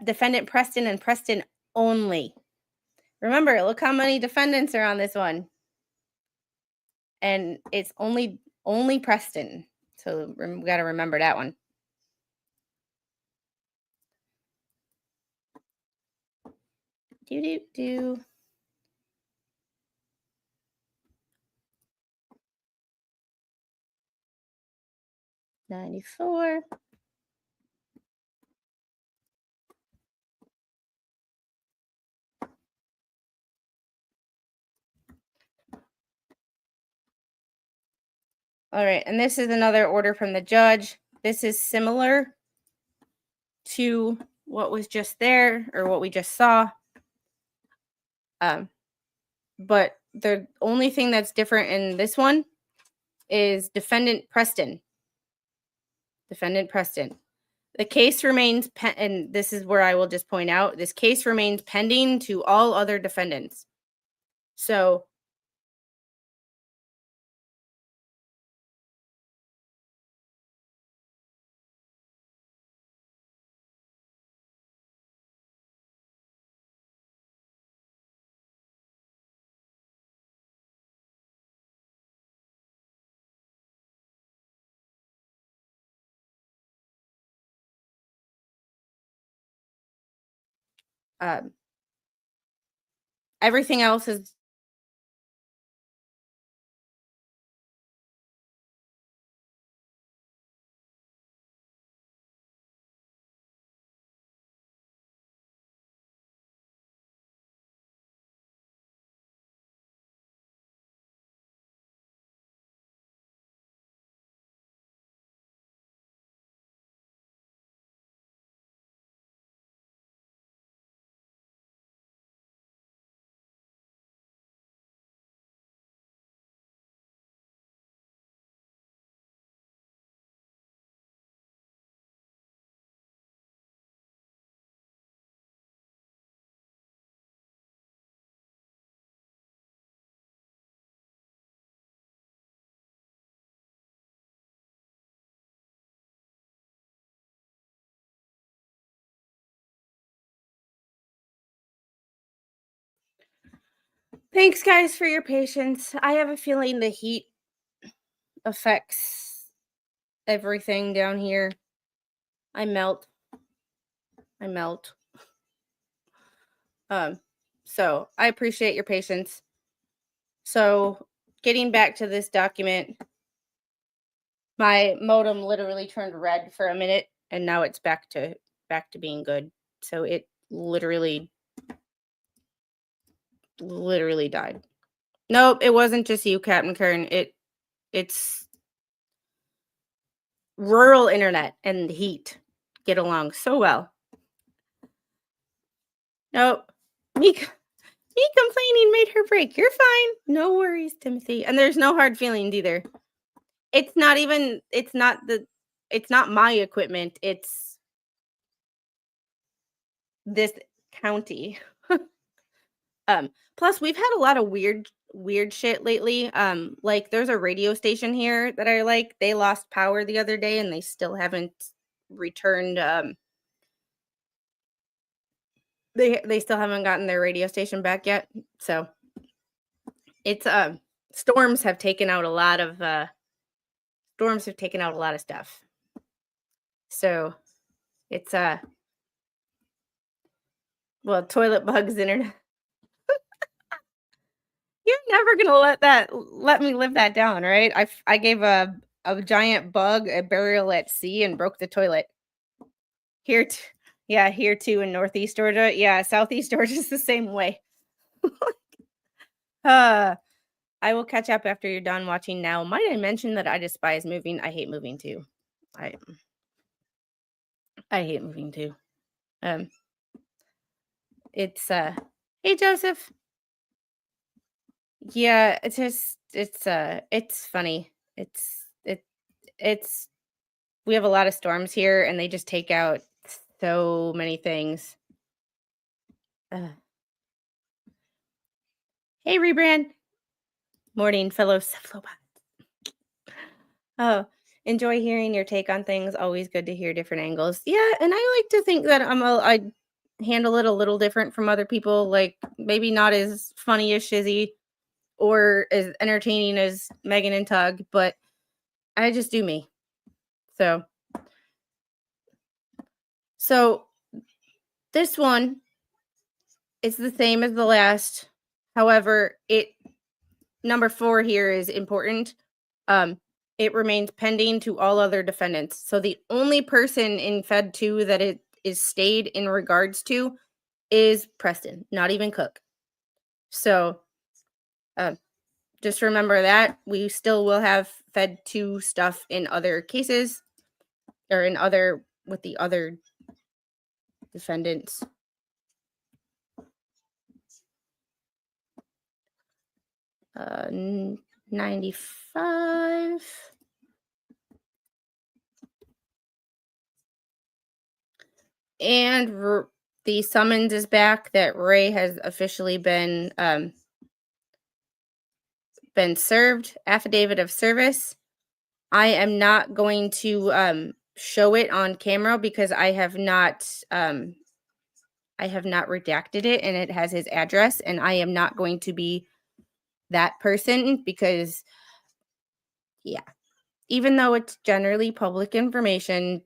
S2: defendant Preston and Preston only. Remember, look how many defendants are on this one. And it's only Preston. So we got to remember that one. Do. 94. All right, and this is another order from the judge. This is similar to what was just there or what we just saw. But the only thing that's different in this one is defendant Preston. Defendant Preston. The case remains, and this is where I will just point out, this case remains pending to all other defendants. So everything else is Thanks, guys, for your patience. I have a feeling the heat affects everything down here. I melt. So I appreciate your patience. So getting back to this document, my modem literally turned red for a minute, and now it's back to being good. So it literally died. Nope, it wasn't just you, Captain Kern. It's rural internet and heat get along so well. Nope. Me complaining made her break. You're fine. No worries, Timothy. And there's no hard feelings either. It's not my equipment. It's this county. Plus we've had a lot of weird shit lately. Like there's a radio station here that I like. They lost power the other day and they still haven't returned. They still haven't gotten their radio station back yet. So it's storms have taken out a lot of stuff. So it's toilet bugs internet. You're never gonna let me live that down, right? I gave a giant bug a burial at sea and broke the toilet. Here too in Northeast Georgia. Yeah, Southeast Georgia is the same way. I will catch up after you're done watching now. Might I mention that I despise moving? I hate moving too. I hate moving too. It's hey Joseph. Yeah, it's funny. It's we have a lot of storms here and they just take out so many things. Hey Rebrand. Morning, fellow cephalopods. Oh, enjoy hearing your take on things. Always good to hear different angles. Yeah, and I like to think that I handle it a little different from other people. Like maybe not as funny as Shizzy or as entertaining as Megan and Tug, but I just do me. So this one is the same as the last. However, number 4 here is important. It remains pending to all other defendants. So the only person in Fed 2 that it is stayed in regards to is Preston, not even Cook. So just remember that we still will have Fed 2 stuff in other cases or with the other defendants. Uh, 95. And the summons is back that Ray has officially been served. Affidavit of service. I am not going to show it on camera because I have not redacted it and it has his address, and I am not going to be that person because, yeah, even though it's generally public information,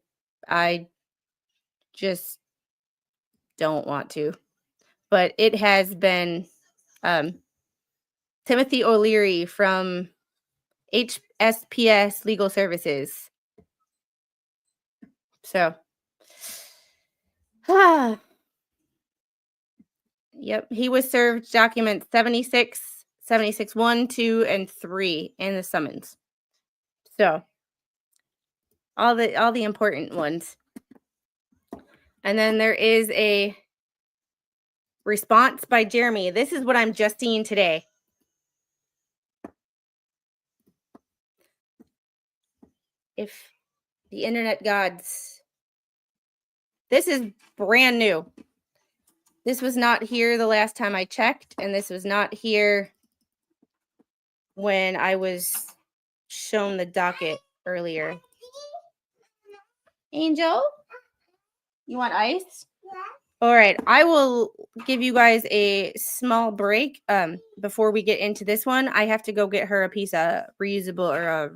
S2: I just don't want to. But it has been Timothy O'Leary from HSPS Legal Services. So, yep, he was served documents 76, 1, 2, and 3, and the summons. So, all the important ones. And then there is a response by Jeremy. This is what I'm just seeing today. If the internet gods. This is brand new. This was not here the last time I checked, and this was not here when I was shown the docket earlier. Angel? You want ice? Yeah. All right. I will give you guys a small break before we get into this one. I have to go get her a piece of reusable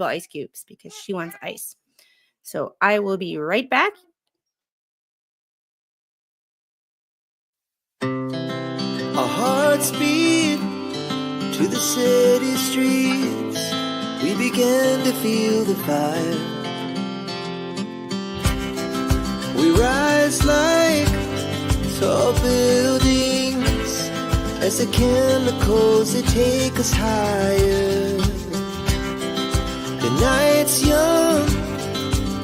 S2: ice cubes because she wants ice. So I will be right back.
S3: Our hearts beat to the city streets. We began to feel the fire. We rise like tall buildings as the chemicals, they take us higher. night's young,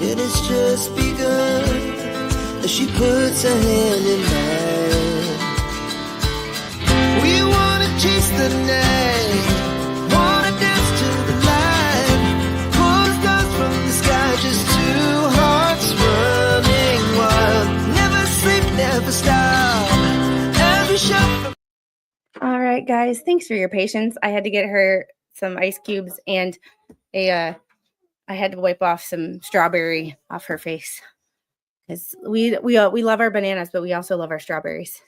S3: it has just begun. As she puts her hand in mine, we wanna chase the night, wanna dance to the light, pull the stars from the sky, just two hearts running wild. Never sleep, never stop, every shot.
S2: All right, guys, thanks for your patience. I had to get her some ice cubes and I had to wipe off some strawberry off her face. Because we love our bananas, but we also love our strawberries.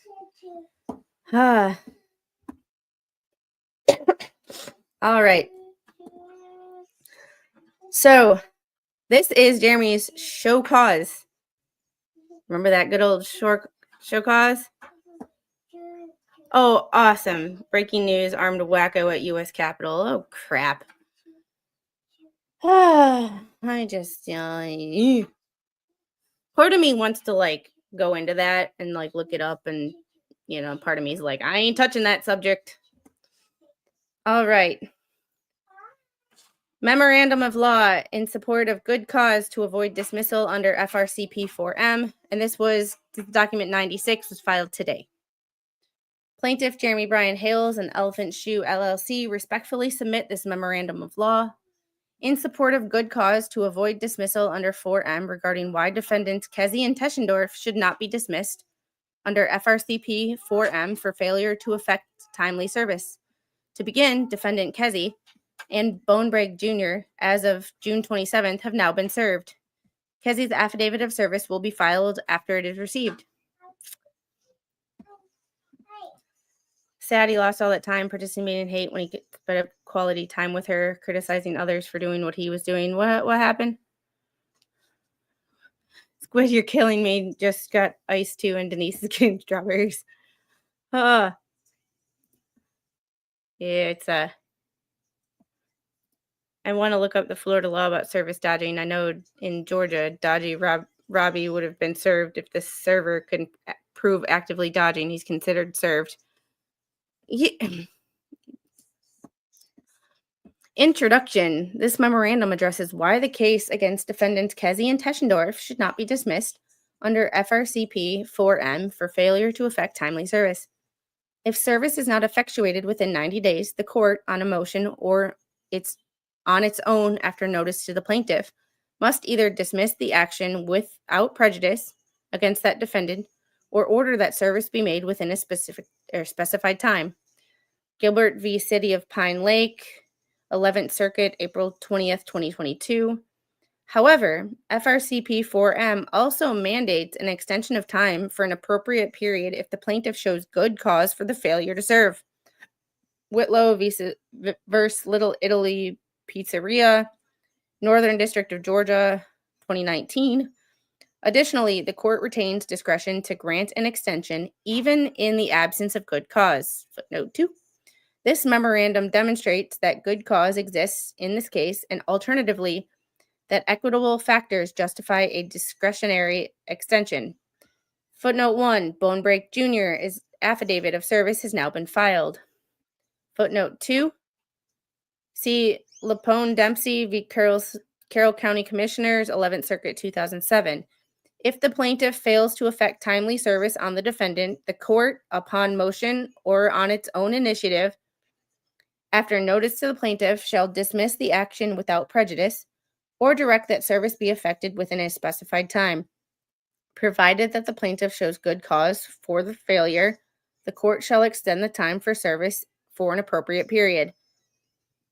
S2: All right. So this is Jeremy's show cause. Remember that good old show cause? Oh, awesome. Breaking news, armed wacko at U.S. Capitol. Oh, crap. I just, part of me wants to go into that and look it up, and part of me is like, I ain't touching that subject. All right. Memorandum of law in support of good cause to avoid dismissal under FRCP 4M, and this was document 96, was filed today. Plaintiff Jeremy Brian Hales and Elephant Shoe LLC respectfully submit this memorandum of law in support of good cause to avoid dismissal under 4M regarding why defendants Kezi and Teschendorf should not be dismissed under FRCP 4M for failure to effect timely service. To begin, defendant Kezi and Bonebreak Jr., as of June 27th, have now been served. Kezi's affidavit of service will be filed after it is received. Sad he lost all that time participating in hate when he could spend quality time with her, criticizing others for doing what he was doing. What happened? Squid, you're killing me. Just got ice too, and Denise is getting strawberries. Yeah, it's I want to look up the Florida law about service dodging. I know in Georgia, dodgy Robbie would have been served if the server could prove actively dodging. He's considered served. Introduction. This memorandum addresses why the case against defendants Kezi and Teschendorf should not be dismissed under FRCP 4M for failure to effect timely service. If service is not effectuated within 90 days, the court, on a motion or on its own after notice to the plaintiff, must either dismiss the action without prejudice against that defendant or order that service be made within a specified time. Gilbert v. City of Pine Lake, 11th Circuit, April 20th, 2022. However, FRCP 4M also mandates an extension of time for an appropriate period if the plaintiff shows good cause for the failure to serve. Whitlow v. Little Italy Pizzeria, Northern District of Georgia, 2019. Additionally, the court retains discretion to grant an extension even in the absence of good cause. Footnote 2. This memorandum demonstrates that good cause exists in this case, and alternatively, that equitable factors justify a discretionary extension. Footnote 1. Bonebreak Jr.'s affidavit of service has now been filed. Footnote 2. See Lapone Dempsey v. Carroll County Commissioners, 11th Circuit, 2007. If the plaintiff fails to effect timely service on the defendant, the court, upon motion or on its own initiative, after notice to the plaintiff, shall dismiss the action without prejudice or direct that service be effected within a specified time. Provided that the plaintiff shows good cause for the failure, the court shall extend the time for service for an appropriate period.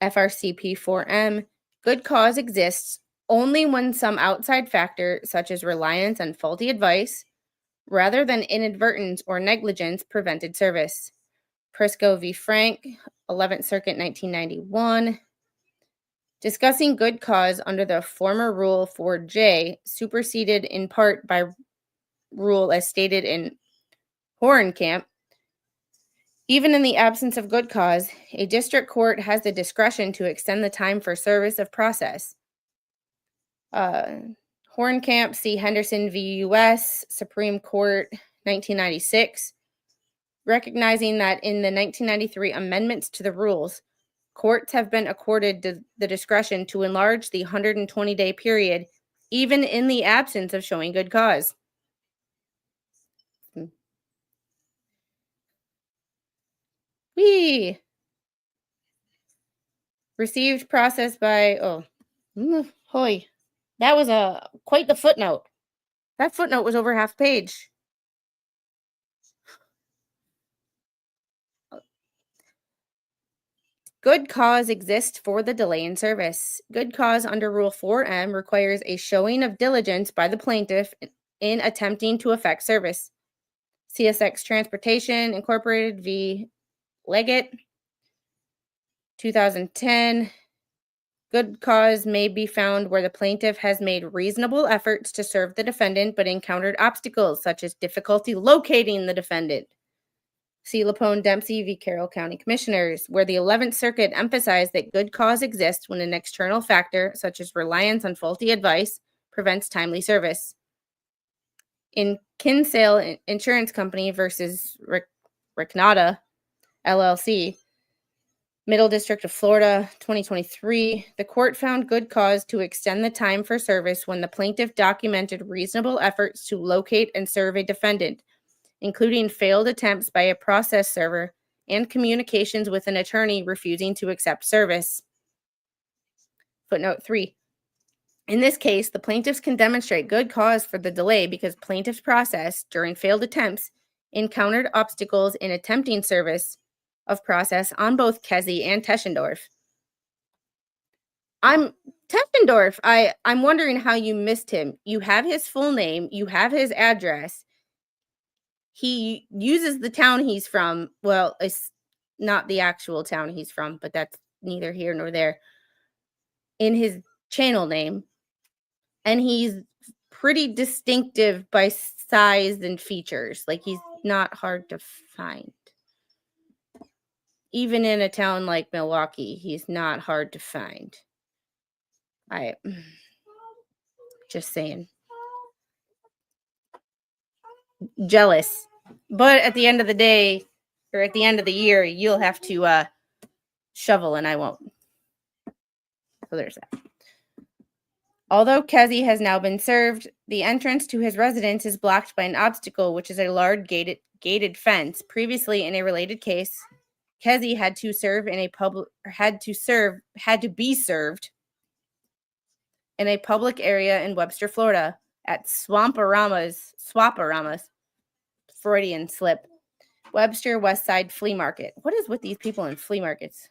S2: FRCP 4M, good cause exists only when some outside factor, such as reliance on faulty advice, rather than inadvertence or negligence, prevented service. Prisco v. Frank, 11th Circuit, 1991. Discussing good cause under the former Rule 4J, superseded in part by rule as stated in Horenkamp, even in the absence of good cause, a district court has the discretion to extend the time for service of process. Horenkamp c. Henderson v. U.S. Supreme Court, 1996. Recognizing that in the 1993 amendments to the rules, Courts have been accorded the discretion to enlarge the 120-day period, even in the absence of showing good cause. We received process by, hoy. That was quite the footnote. That footnote was over half page. Good cause exists for the delay in service. Good cause under Rule 4M requires a showing of diligence by the plaintiff in attempting to effect service. CSX Transportation Incorporated v. Leggett, 2010. Good cause may be found where the plaintiff has made reasonable efforts to serve the defendant but encountered obstacles such as difficulty locating the defendant. See Lapone Dempsey v. Carroll County Commissioners, where the 11th Circuit emphasized that good cause exists when an external factor, such as reliance on faulty advice, prevents timely service. In Kinsale Insurance Company versus Ricknada, LLC, Middle District of Florida, 2023, the court found good cause to extend the time for service when the plaintiff documented reasonable efforts to locate and serve a defendant, including failed attempts by a process server and communications with an attorney refusing to accept service. Footnote 3. In this case, the plaintiffs can demonstrate good cause for the delay because plaintiff's process, during failed attempts, encountered obstacles in attempting service of process on both Kesey and Teschendorf. I'm wondering how you missed him. You have his full name, you have his address. He uses the town he's from. Well, it's not the actual town he's from, but that's neither here nor there. In his channel name. And he's pretty distinctive by size and features. Like, he's not hard to find. Even in a town like Milwaukee, he's not hard to find. Just saying. Jealous. But at the end of the day, or at the end of the year, you'll have to shovel and I won't. So there's that. Although Kesey has now been served, the entrance to his residence is blocked by an obstacle, which is a large gated fence. Previously, in a related case, Kesey had to be served in a public area in Webster, Florida, at Swaparamas, Freudian slip, Webster West Side Flea Market. What is with these people in flea markets?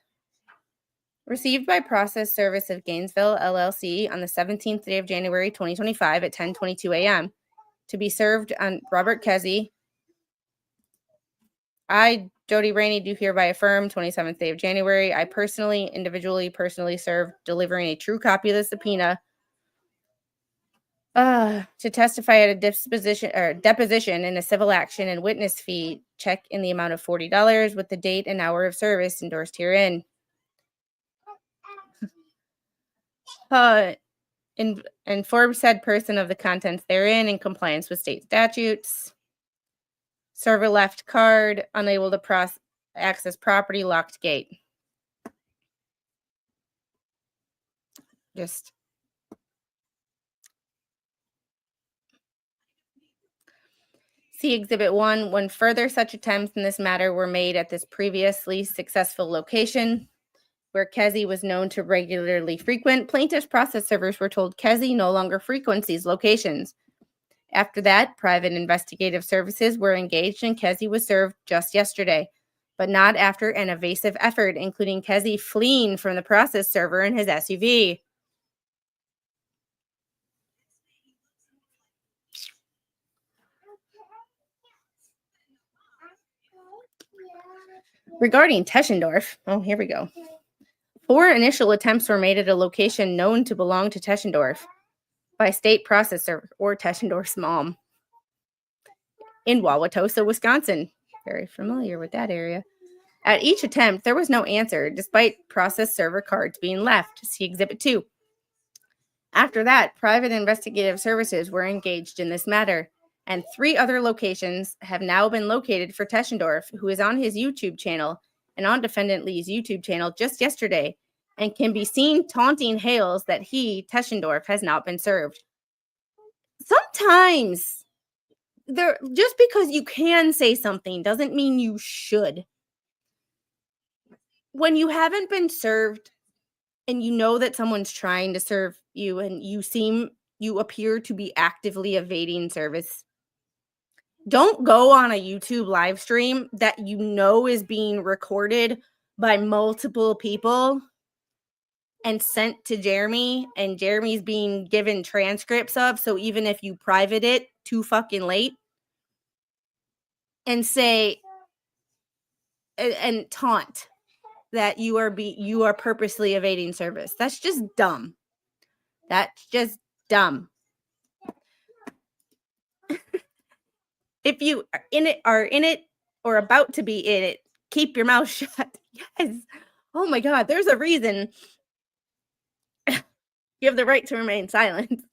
S2: Received by Process Service of Gainesville, LLC, on the 17th day of January, 2025 at 10:22 a.m. To be served on Robert Kesey. I, Jody Rainey, do hereby affirm 27th day of January. I individually served, delivering a true copy of the subpoena to testify at a deposition in a civil action and witness fee check in the amount of $40 with the date and hour of service endorsed herein. Inform said person of the contents therein in compliance with state statutes. Server left card, unable to access property, locked gate. Just see Exhibit 1. When further such attempts in this matter were made at this previously successful location, where Kesey was known to regularly frequent, plaintiff's process servers were told Kesey no longer frequents these locations. After that, private investigative services were engaged and Kesey was served just yesterday, but not after an evasive effort, including Kesey fleeing from the process server in his SUV. Regarding Teschendorf, here we go. 4 initial attempts were made at a location known to belong to Teschendorf by state processor or Teschendorf's mom in Wauwatosa, Wisconsin. Very familiar with that area. At each attempt, there was no answer, despite process server cards being left. See Exhibit 2. After that, private investigative services were engaged in this matter, and 3 other locations have now been located for Teschendorf, who is on his YouTube channel and on defendant Lee's YouTube channel just yesterday and can be seen taunting Hales that he, Teschendorf, has not been served. Sometimes, just because you can say something doesn't mean you should. When you haven't been served and you know that someone's trying to serve you and you appear to be actively evading service, don't go on a YouTube live stream that you know is being recorded by multiple people and sent to Jeremy, and Jeremy's being given transcripts of, so even if you private it too fucking late, and say and taunt that you are purposely evading service. That's just dumb. That's just dumb. If you are in it or about to be in it, keep your mouth shut. Yes. Oh my God, there's a reason you have the right to remain silent.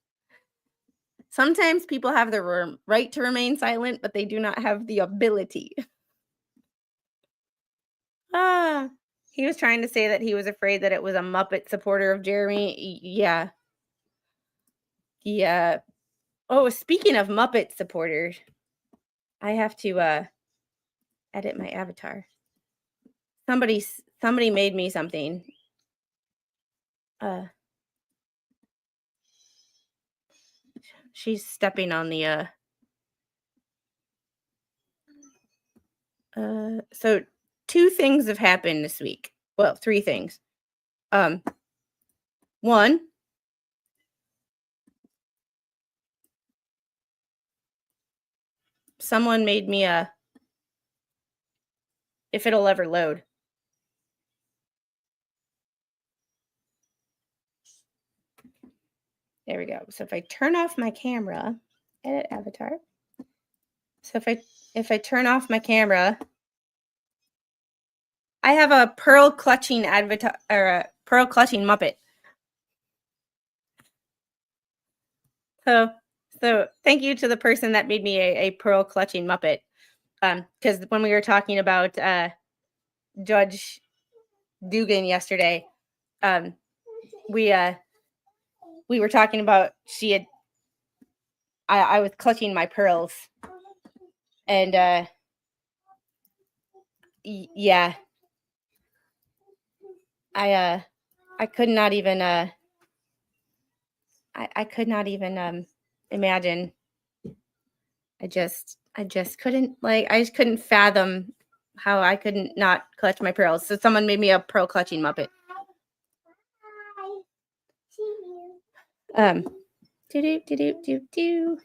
S2: Sometimes people have the right to remain silent, but they do not have the ability. He was trying to say that he was afraid that it was a Muppet supporter of Jeremy. Yeah. Yeah. Oh, speaking of Muppet supporters, I have to edit my avatar. Somebody made me something. She's stepping on the so 2 things have happened this week. Well, 3 things. One, someone made me if it'll ever load. There we go. So if I turn off my camera, edit avatar. So if I turn off my camera, I have a pearl clutching pearl clutching Muppet. So thank you to the person that made me a pearl clutching Muppet. Because when we were talking about Judge Dugan yesterday, we were talking about I was clutching my pearls, and yeah, I could not even I could not even imagine. I just couldn't, I just couldn't fathom how I couldn't not clutch my pearls. So someone made me a pearl clutching Muppet. Do.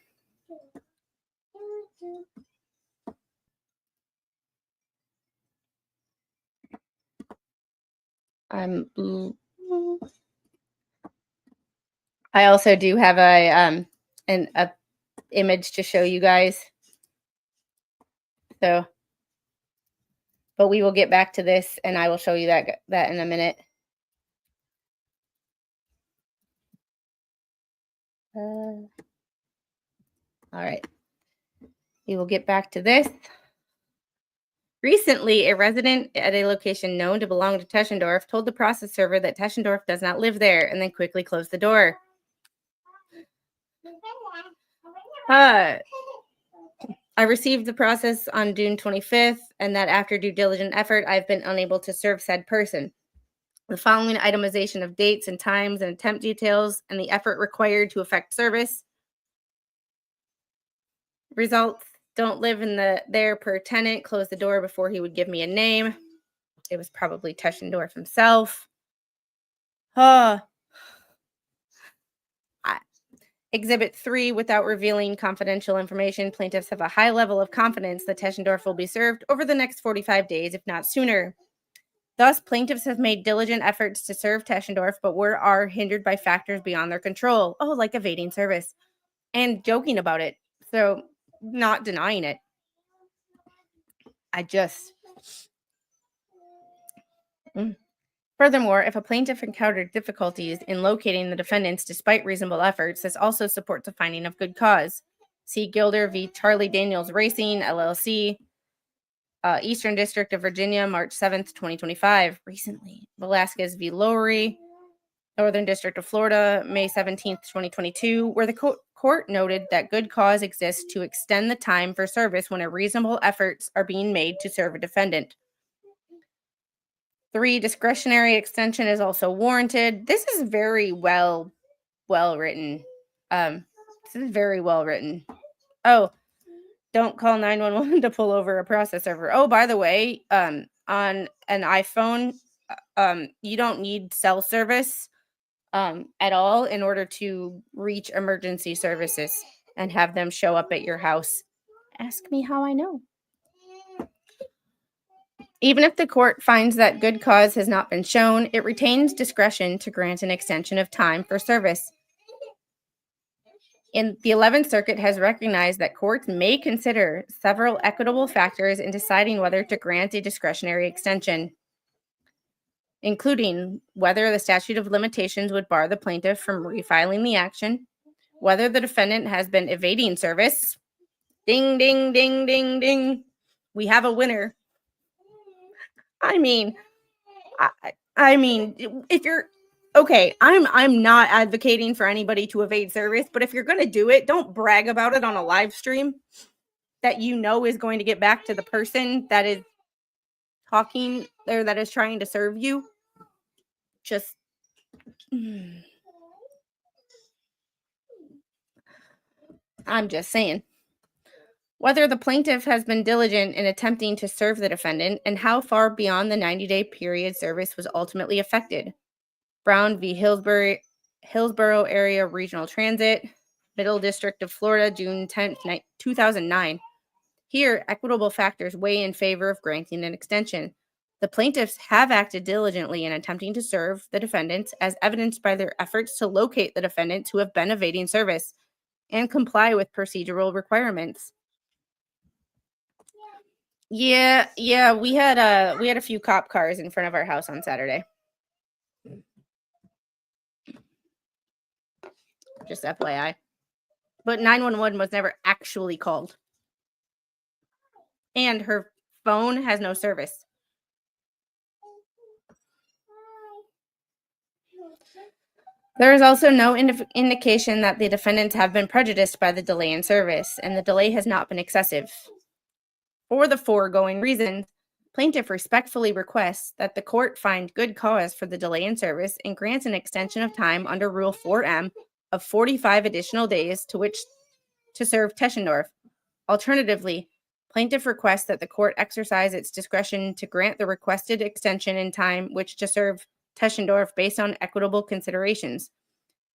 S2: I also do have an image to show you guys. So, but we will get back to this, and I will show you that in a minute. All right. We will get back to this. Recently, a resident at a location known to belong to Teschendorf told the process server that Teschendorf does not live there and then quickly closed the door. I received the process on June 25th, and that after due diligent effort, I've been unable to serve said person. The following itemization of dates and times and attempt details and the effort required to effect service. Results: don't live in there per tenant. Close the door before he would give me a name. It was probably Teschendorf himself. Exhibit 3, without revealing confidential information, plaintiffs have a high level of confidence that Teschendorf will be served over the next 45 days, if not sooner. Thus, plaintiffs have made diligent efforts to serve Teschendorf, but are hindered by factors beyond their control. Oh, like evading service and joking about it. So, not denying it. Furthermore, if a plaintiff encountered difficulties in locating the defendants despite reasonable efforts, this also supports a finding of good cause. See Gilder v. Charlie Daniels Racing, LLC. Eastern District of Virginia, March 7th, 2025. Recently, Velasquez v. Lowry, Northern District of Florida, May 17th, 2022, where the court noted that good cause exists to extend the time for service when reasonable efforts are being made to serve a defendant. 3, discretionary extension is also warranted. This is very well written. This is very well written. Oh, don't call 911 to pull over a process server. Oh, by the way, on an iPhone, you don't need cell service at all in order to reach emergency services and have them show up at your house. Ask me how I know. Even if the court finds that good cause has not been shown, it retains discretion to grant an extension of time for service. And the 11th Circuit has recognized that courts may consider several equitable factors in deciding whether to grant a discretionary extension, including whether the statute of limitations would bar the plaintiff from refiling the action, whether the defendant has been evading service. Ding, ding, ding, ding, ding. We have a winner. I mean, if you're okay, I'm not advocating for anybody to evade service, but if you're going to do it, don't brag about it on a live stream that you know is going to get back to the person that is talking or that is trying to serve you. Just I'm just saying. Whether the plaintiff has been diligent in attempting to serve the defendant and how far beyond the 90-day period service was ultimately affected. Brown v. Hillsborough Area Regional Transit, Middle District of Florida, June 10, 2009. Here, equitable factors weigh in favor of granting an extension. The plaintiffs have acted diligently in attempting to serve the defendants, as evidenced by their efforts to locate the defendants who have been evading service and comply with procedural requirements. Yeah, we had a few cop cars in front of our house on Saturday. Just FYI. But 911 was never actually called. And her phone has no service. There is also no indication that the defendants have been prejudiced by the delay in service, and the delay has not been excessive. For the foregoing reasons, plaintiff respectfully requests that the court find good cause for the delay in service and grants an extension of time under Rule 4M of 45 additional days to serve Teschendorf. Alternatively, plaintiff requests that the court exercise its discretion to grant the requested extension in time which to serve Teschendorf based on equitable considerations.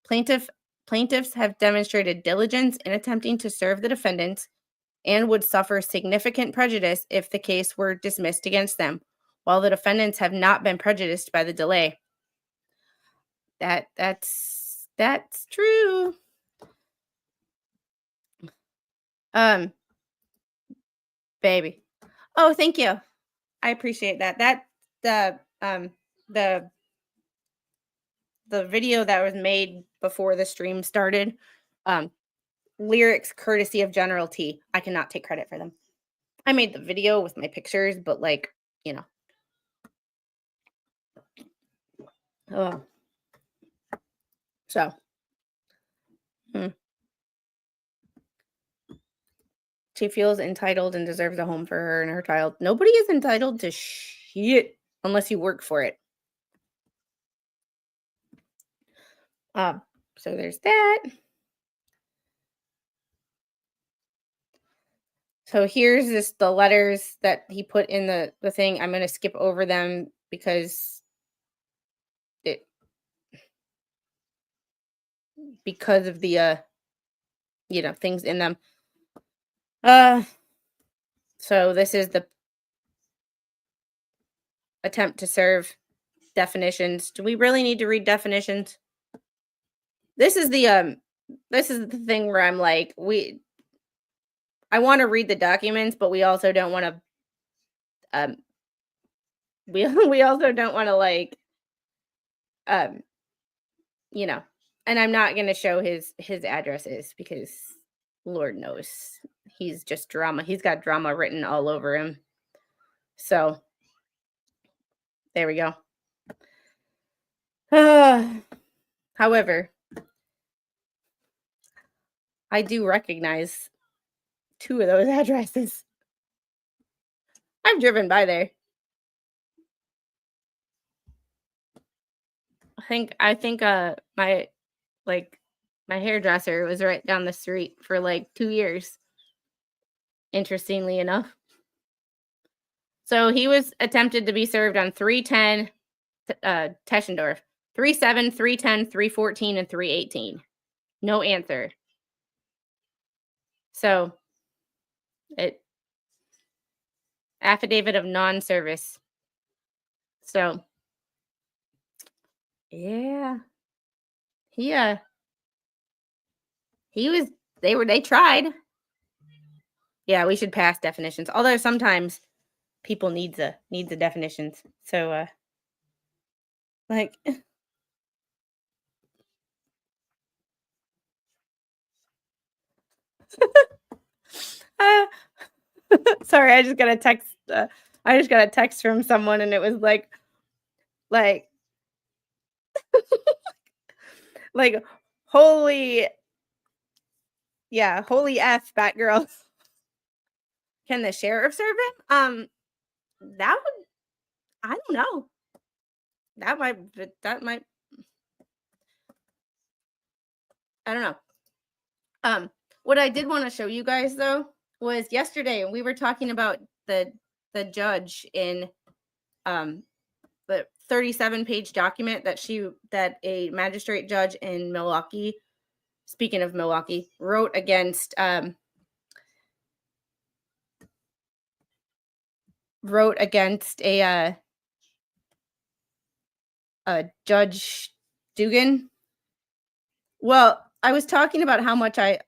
S2: Plaintiffs have demonstrated diligence in attempting to serve the defendants and would suffer significant prejudice if the case were dismissed against them, while the defendants have not been prejudiced by the delay. That's true. Baby. Oh, thank you. I appreciate that. The video that was made before the stream started, lyrics courtesy of General T. I cannot take credit for them. I made the video with my pictures, but Oh. So. She feels entitled and deserves a home for her and her child. Nobody is entitled to shit unless you work for it. So there's that. So here's the letters that he put in the thing. I'm going to skip over them because of the things in them. So this is the attempt to serve definitions. Do we really need to read definitions? This is the thing where I'm like, I want to read the documents, but we also don't want to we also don't want to and I'm not going to show his addresses because Lord knows he's just drama. He's got drama written all over him. So there we go. However, I do recognize 2 of those addresses. I've driven by there. I think my hairdresser was right down the street for like 2 years, interestingly enough. So he was attempted to be served on 310 Teschendorf, 37, 310, 314, and 318. No answer. So it affidavit of non-service. So yeah. They tried. Yeah, we should pass definitions. Although sometimes people need the definitions. So like uh, sorry, I just got a text from someone and it was like like holy F, Batgirl. Can the sheriff serve him? That would, I don't know. That might, I don't know. What I did want to show you guys though was yesterday we were talking about the judge in the 37-page document that a magistrate judge in Milwaukee, speaking of Milwaukee, wrote against a Judge Dugan. Well, I was talking about how much I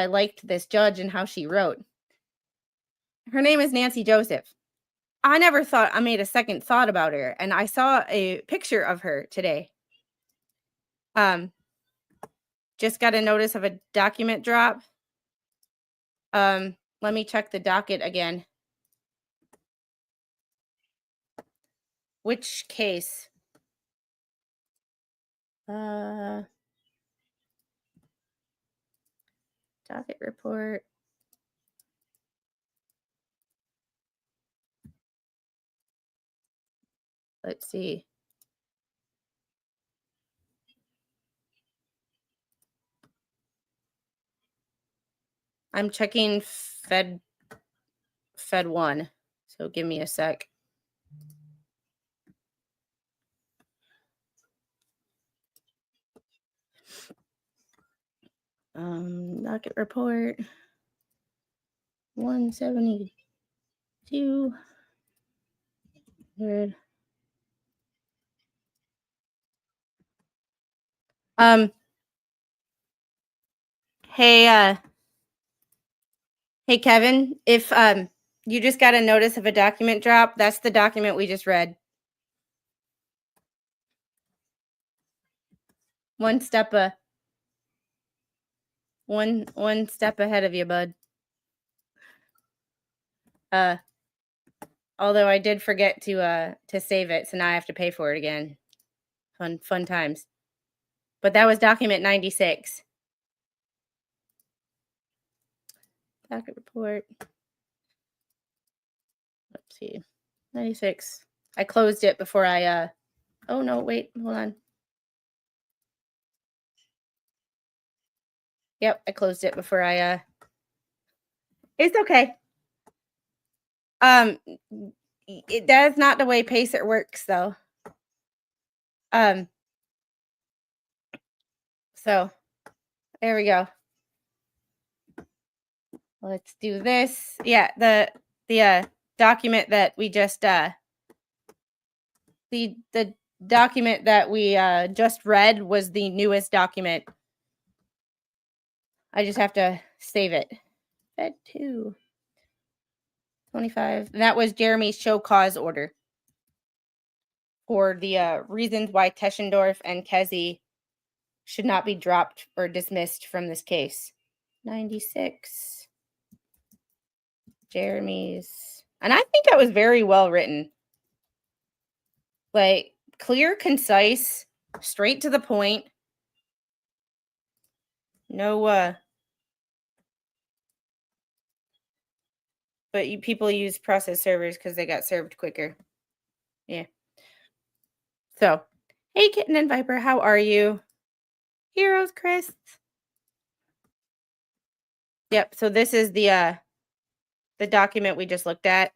S2: liked this judge and how she wrote. Her name is Nancy Joseph. I never thought I made a second thought about her, and I saw a picture of her today. Just got a notice of a document drop. Let me check the docket again. Which case? Docket report. Let's see. I'm checking Fed 1. So give me a sec. Docket report 172. Good. Hey Kevin, if you just got a notice of a document drop, that's the document we just read. One step ahead of you, bud. Although I did forget to save it, so now I have to pay for it again. Fun times. But that was document 96. Docket report. Let's see. 96. I closed it before I oh no, wait, hold on. Yep, I closed it before I it's okay. That is not the way Pacer works though. So there we go. Let's do this. Yeah, the document that we just the document that we just read was the newest document. I just have to save it. Fed 2. 25. And that was Jeremy's show cause order for the reasons why Teschendorf and Kesey should not be dropped or dismissed from this case. 96. Jeremy's And I think that was very well written. Like, clear, concise, straight to the point. No, but people use process servers because they got served quicker. Yeah. So, hey, Kitten and Viper, how are you? Heroes, Chris. Yep. So this is the document we just looked at.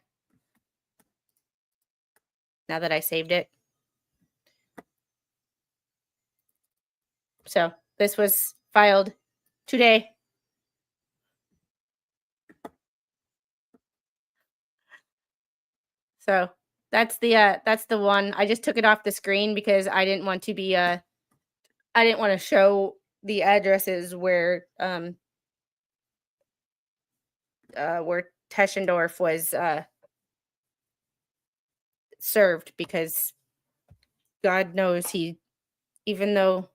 S2: Now that I saved it. So this was filed today. So that's the one. I just took it off the screen because I didn't want to be I didn't want to show the addresses where Teschendorf was served, because God knows even though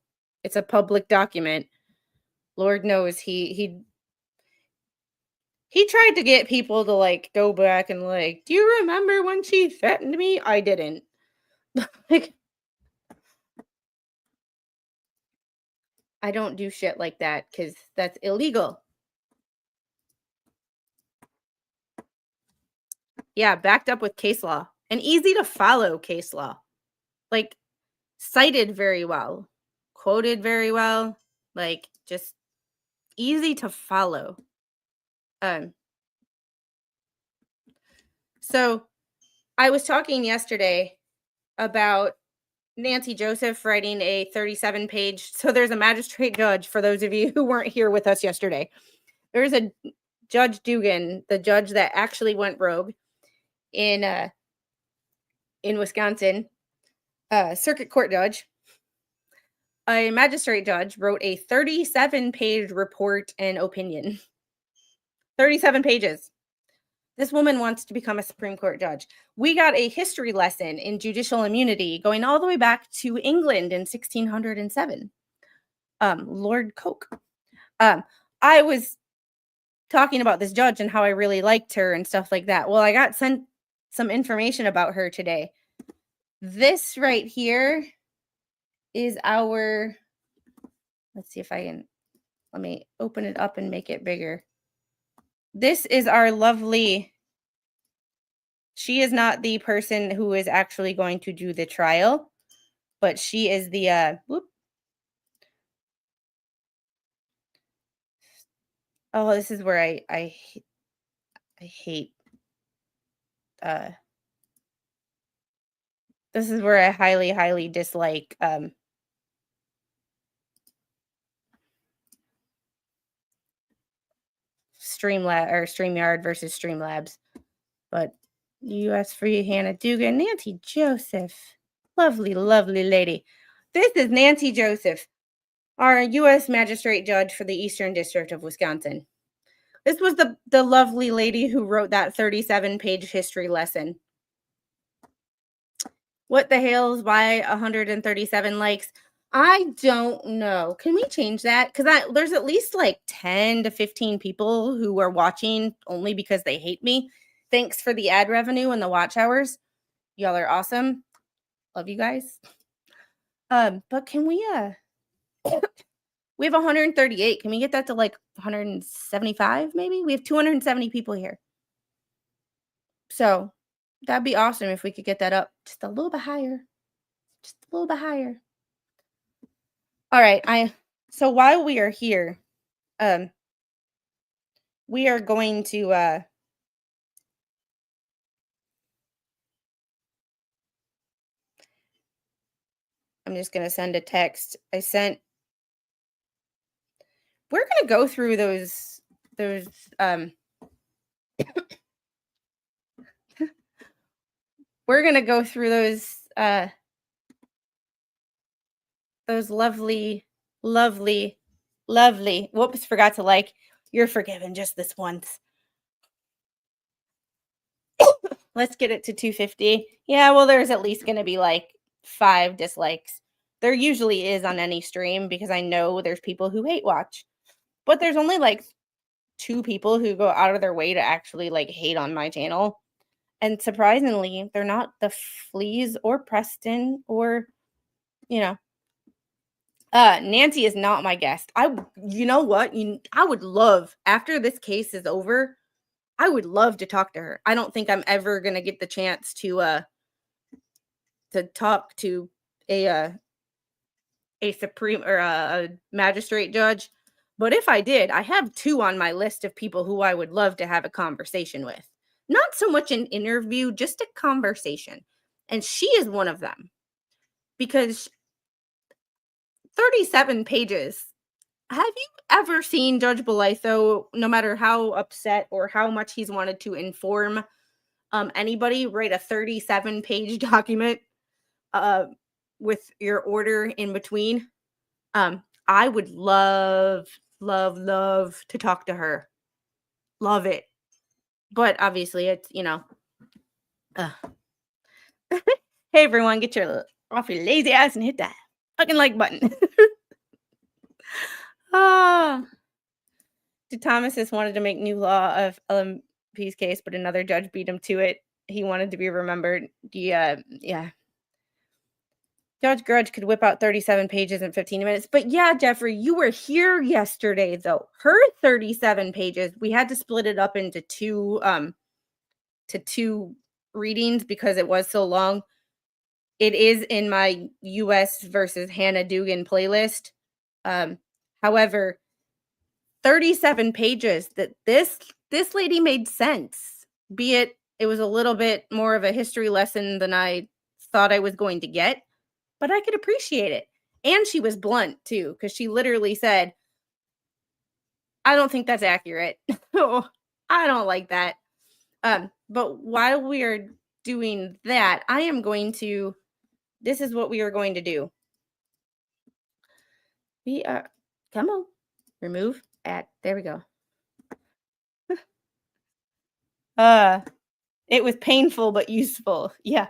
S2: it's a public document, Lord knows he tried to get people to like go back and like, do you remember when she threatened me? I didn't. Like, I don't do shit like that because that's illegal. Yeah, backed up with case law and easy to follow case law. Like, cited very well, quoted very well, like just easy to follow. So I was talking yesterday about Nancy Joseph writing a 37-page. So there's a magistrate judge, for those of you who weren't here with us yesterday. There's a Judge Dugan, the judge that actually went rogue in Wisconsin, circuit court judge. A magistrate judge wrote a 37-page report and opinion. 37 pages. This woman wants to become a Supreme Court judge. We got a history lesson in judicial immunity going all the way back to England in 1607. Lord Coke. I was talking about this judge and how I really liked her and stuff like that. Well, I got sent some information about her today. This right here is our, let's see if I can, let me open it up and make it bigger. This is our lovely, she is not the person who is actually going to do the trial, but she is the, oh, this is where I hate, this is where I highly, highly dislike, StreamYard versus Streamlabs. But U.S. Free Hannah Dugan, Nancy Joseph, lovely, lovely lady. This is Nancy Joseph, our U.S. Magistrate Judge for the Eastern District of Wisconsin. This was the lovely lady who wrote that 37-page history lesson. What the hell is why 137 likes? I don't know. Can we change that? Because there's at least like 10 to 15 people who are watching only because they hate me. Thanks for the ad revenue and the watch hours. Y'all are awesome. Love you guys. But can we we have 138. Can we get that to like 175 maybe? We have 270 people here. So that'd be awesome if we could get that up just a little bit higher. Just a little bit higher. All right, so while we are here, we are going to I'm just going to send a text. We're going to go through those we're going to go through those lovely, lovely, lovely. Whoops, forgot to like. You're forgiven just this once. Let's get it to 250. Yeah, well, there's at least going to be like 5 dislikes. There usually is on any stream because I know there's people who hate watch. But there's only like 2 people who go out of their way to actually like hate on my channel. And surprisingly, they're not the Fleas or Preston or, you know, Nancy is not my guest. You know what? I would love, after this case is over, I would love to talk to her. I don't think I'm ever gonna get the chance to talk to a supreme or a magistrate judge. But if I did, I have 2 on my list of people who I would love to have a conversation with. Not so much an interview, just a conversation. And she is one of them. Because 37 pages. Have you ever seen Judge Belitho, no matter how upset or how much he's wanted to inform anybody, write a 37-page document with your order in between? I would love, love, love to talk to her. Love it. But obviously, it's, uh. Hey, everyone, get off your lazy ass and hit that fucking like button. Thomas wanted to make new law of LMP's case, but another judge beat him to it. He wanted to be remembered. Yeah. Judge Grudge could whip out 37 pages in 15 minutes. But yeah, Jeffrey, you were here yesterday, though. Her 37 pages, we had to split it up into two readings because it was so long. It is in my U.S. versus Hannah Dugan playlist. However, 37 pages that this lady made sense. Be it was a little bit more of a history lesson than I thought I was going to get. But I could appreciate it. And she was blunt, too, because she literally said, I don't think that's accurate. I don't like that. But while we are doing that, this is what we are going to do. Come on, remove ad. There we go. It was painful, but useful. Yeah.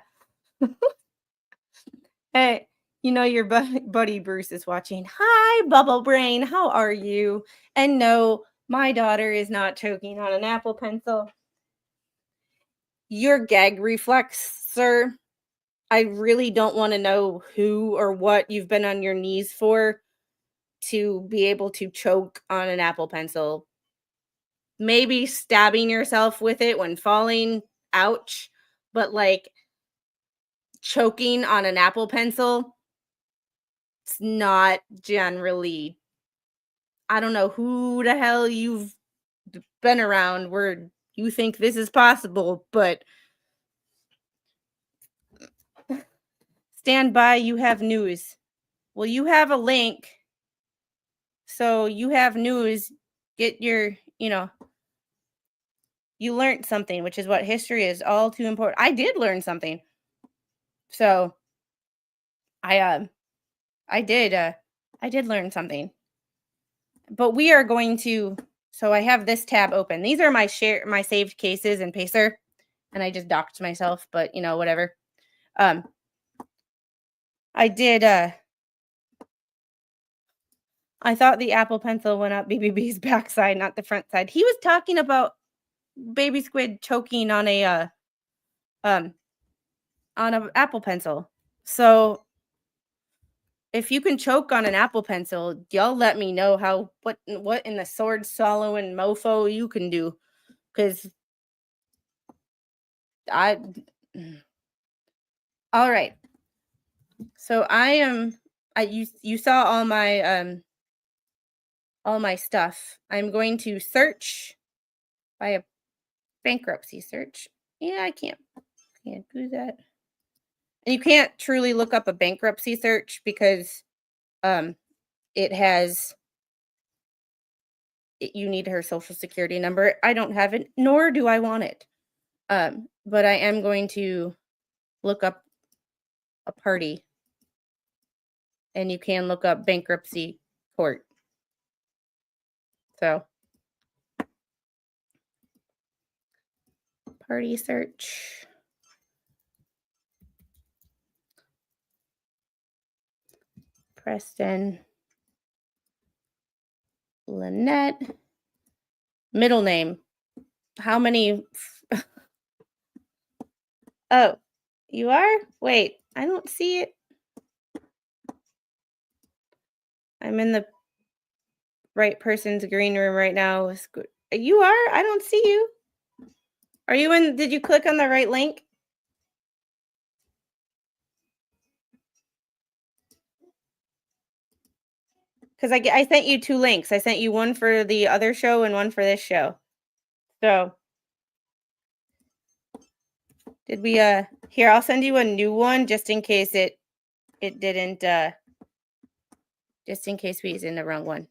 S2: Hey, your buddy Bruce is watching. Hi, Bubble Brain. How are you? And no, my daughter is not choking on an Apple Pencil. Your gag reflex, sir. I really don't want to know who or what you've been on your knees for to be able to choke on an Apple Pencil. Maybe stabbing yourself with it when falling. Ouch. But like choking on an Apple Pencil, it's not generally. I don't know who the hell you've been around where you think this is possible, but stand by, you have news. Well, you have a link, so you have news. Get your, you learned something, which is what history is all too important. I did learn something. So I did learn something. But we are going to, so I have this tab open. These are my saved cases in Pacer, and I just docked myself, but whatever. I did, I thought the Apple Pencil went up BBB's backside, not the front side. He was talking about baby squid choking on a Apple Pencil. So if you can choke on an Apple Pencil, y'all let me know what in the sword swallowing mofo you can do, because all right. So you saw all my stuff. I'm going to search by a bankruptcy search. Yeah, I can't do that. And you can't truly look up a bankruptcy search because it has, you need her social security number. I don't have it, nor do I want it. But I am going to look up a party, and you can look up bankruptcy court. So party search. Preston. Lynette. Middle name. How many Oh, you are? Wait, I don't see it. I'm in the right person's green room right now. You are? I don't see you. Are you in? Did you click on the right link? Because I sent you 2 links. I sent you one for the other show and one for this show. So did we here, I'll send you a new one just in case it didn't just in case we was in the wrong one.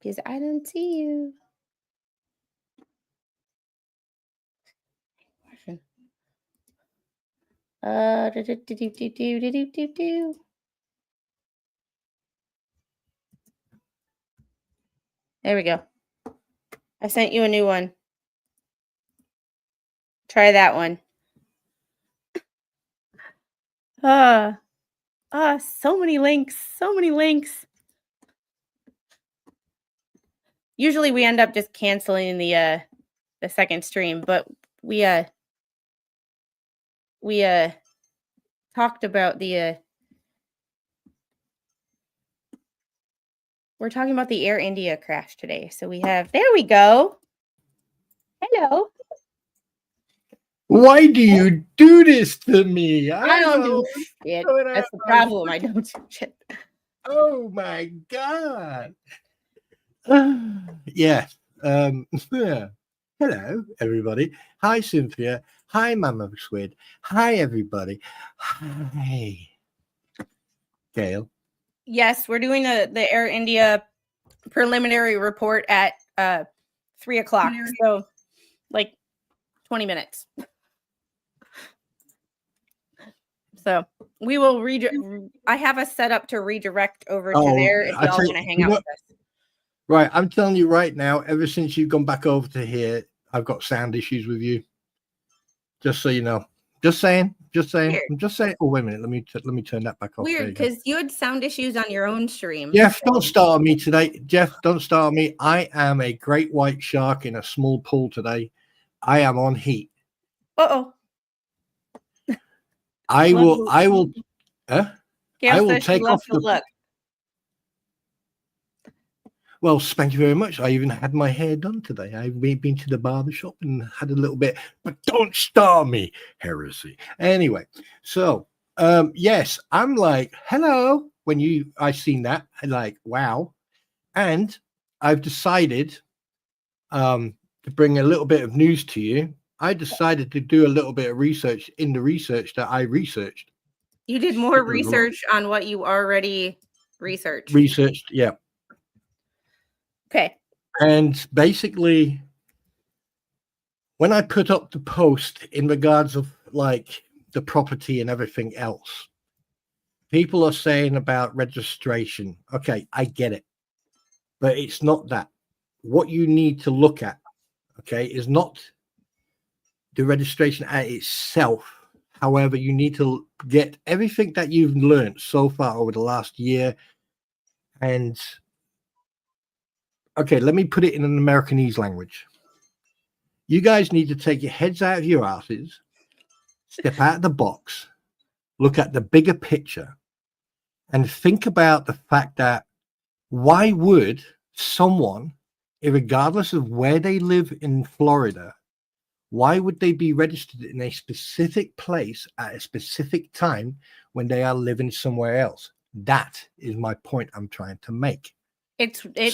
S2: Because I don't see you. Do-do-do-do-do-do-do-do-do. There we go. I sent you a new one. Try that one. So many links. So many links. Usually we end up just canceling the second stream, but we talked about we're talking about the Air India crash today. So we have, there we go. Hello.
S4: Why do you do this to me?
S2: I don't do shit. That's the problem. I don't do shit.
S4: Oh my god. Yeah. Yeah. Hello, everybody. Hi, Cynthia. Hi, Mama Squid. Hi, everybody. Hi, Gail.
S2: Yes, we're doing the Air India preliminary report at 3 o'clock. So like 20 minutes. So we will I have us set up to redirect over to there if y'all want to hang out with us.
S4: Right, I'm telling you right now, ever since you've gone back over to here, I've got sound issues with you. Just so you know. Just saying. Weird. I'm just saying. Oh, wait a minute. Let me turn that back off.
S2: Weird, because you had sound issues on your own stream.
S4: Jeff, don't start on me today. Jeff, don't start on me. I am a great white shark in a small pool today. I am on heat.
S2: Uh-oh.
S4: I will take off the
S2: look.
S4: Well, thank you very much. I even had my hair done today. I've been to the barber shop and had a little bit, but don't start me, heresy. Anyway, so yes, I'm like, hello. When I seen that, I'm like, wow. And I've decided to bring a little bit of news to you. I decided to do a little bit of research in the research that I researched.
S2: You did more research on what you already researched.
S4: Yeah.
S2: Okay.
S4: And basically, when I put up the post in regards of like the property and everything else, people are saying about registration. Okay, I get it. But it's not that. What you need to look at, okay, is not the registration at itself. However, you need to get everything that you've learned so far over the last year. And okay, let me put it in an Americanese language. You guys need to take your heads out of your asses, step out of the box, look at the bigger picture, and think about the fact that why would someone, regardless of where they live in Florida, why would they be registered in a specific place at a specific time when they are living somewhere else? That is my point I'm trying to make.
S2: Okay,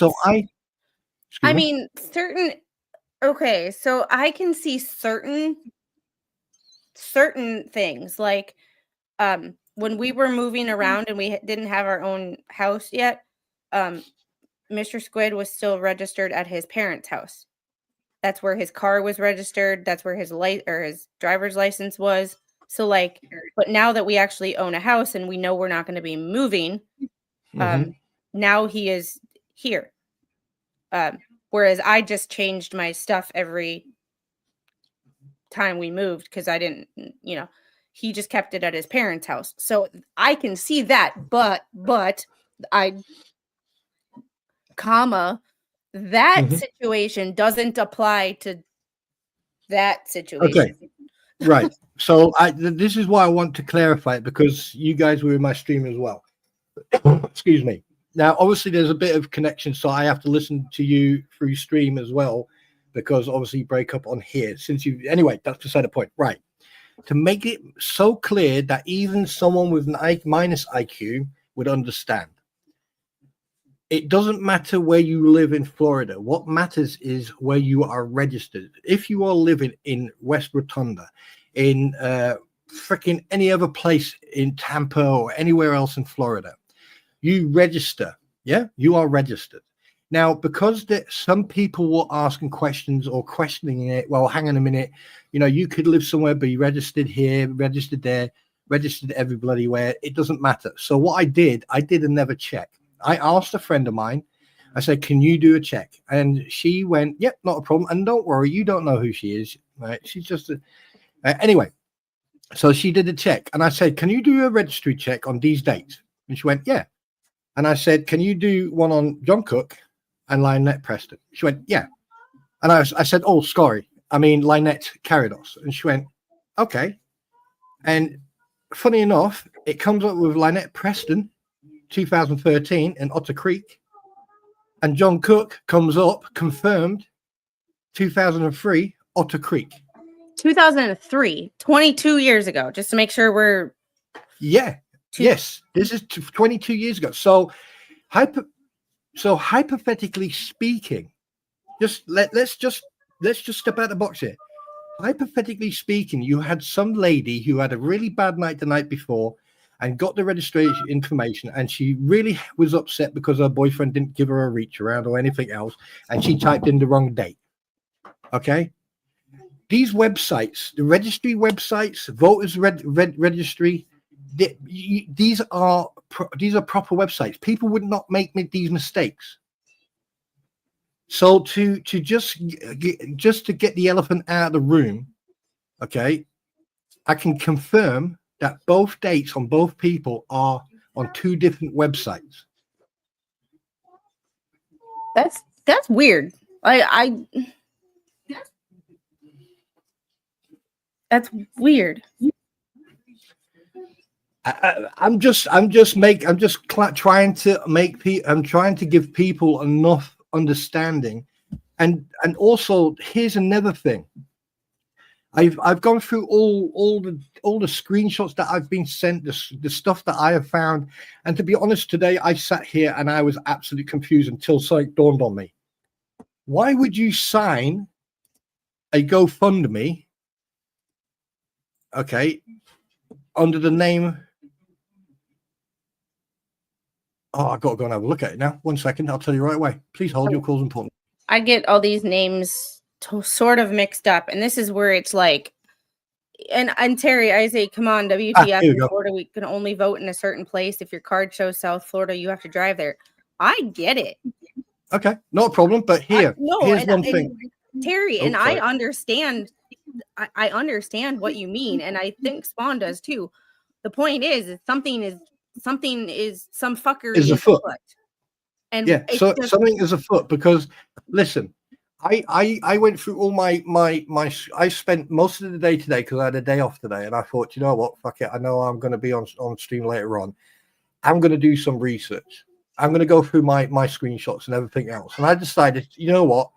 S2: so I can see certain things like when we were moving around and we didn't have our own house yet, Mr. Squid was still registered at his parents' house. That's where his car was registered. That's where his his driver's license was. So like, but now that we actually own a house and we know we're not going to be moving, now he is here. Whereas I just changed my stuff every time we moved because I didn't, he just kept it at his parents' house. So I can see that, but that
S4: Mhm.
S2: situation doesn't apply to that situation.
S4: Okay. Right. So this is why I want to clarify it, because you guys were in my stream as well. Excuse me. Now, obviously, there's a bit of connection, so I have to listen to you through stream as well, because obviously you break up on here. Anyway, that's beside the point. Right. To make it so clear that even someone with an minus IQ would understand. It doesn't matter where you live in Florida. What matters is where you are registered. If you are living in West Rotunda, in freaking any other place in Tampa or anywhere else in Florida, you register. Yeah, you are registered. Now, because some people were asking questions or questioning it, well, hang on a minute, you could live somewhere, be registered here, registered there, registered every bloody where. It doesn't matter. So what I did a never check. I asked a friend of mine, I said, can you do a check? And she went, yep, not a problem. And don't worry, you don't know who she is, right? She's just anyway. So she did a check, and I said, can you do a registry check on these dates? And she went, yeah. And I said, can you do one on John Cook and Lynette Preston? She went, yeah. And I said, oh, sorry, I mean Lynette Caridos. And she went, okay. And funny enough, it comes up with Lynette Preston 2013 in Otter Creek, and John Cook comes up confirmed 2003 Otter Creek.
S2: 2003, 22 years ago, just to make sure we're
S4: yes, this is 22 years ago. So hypothetically speaking, let's just step out the box here. Hypothetically speaking, you had some lady who had a really bad night the night before and got the registration information, and she really was upset because her boyfriend didn't give her a reach around or anything else, and she typed in the wrong date. Okay, these websites, the registry websites, voters registry, these are proper websites. People would not make these mistakes. So to just to get the elephant out of the room, okay, I can confirm that both dates on both people are on two different websites.
S2: That's weird. That's weird.
S4: I'm trying to give people enough understanding, and also here's another thing. I've gone through all the screenshots that I've been sent, the stuff that I have found, and to be honest, today I sat here and I was absolutely confused until something dawned on me. Why would you sign a GoFundMe, okay, under the name? Oh, I've got to go and have a look at it now. 1 second, I'll tell you right away. Please hold, your call's important.
S2: I get all these names sort of mixed up, and this is where it's like, and Terry, I say, come on, WTF, in Florida, we can only vote in a certain place. If your card shows South Florida, you have to drive there. I get it.
S4: Okay, not a problem, but here's one thing.
S2: Terry, and I understand what you mean, and I think Spawn does too. The point is something some fucker is afoot. And
S4: yeah, so something is afoot, because listen, I went through all my I spent most of the day today because I had a day off today, and I thought, you know what, fuck it, I know I'm going to be on stream later on. I'm going to do some research. I'm going to go through my screenshots and everything else, and I decided, you know what,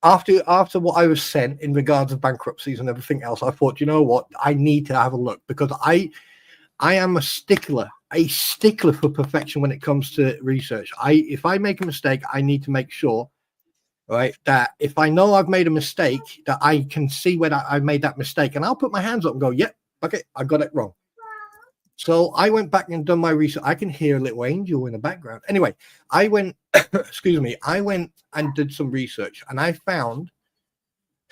S4: after what I was sent in regards of bankruptcies and everything else, I thought, you know what, I need to have a look, because I am a stickler for perfection when it comes to research. If I make a mistake, I need to make sure, right, that if I know I've made a mistake, that I can see where I made that mistake, and I'll put my hands up and go, yep, okay, I got it wrong. So I went back and done my research. I can hear a little angel in the background. Anyway, I went and did some research, and I found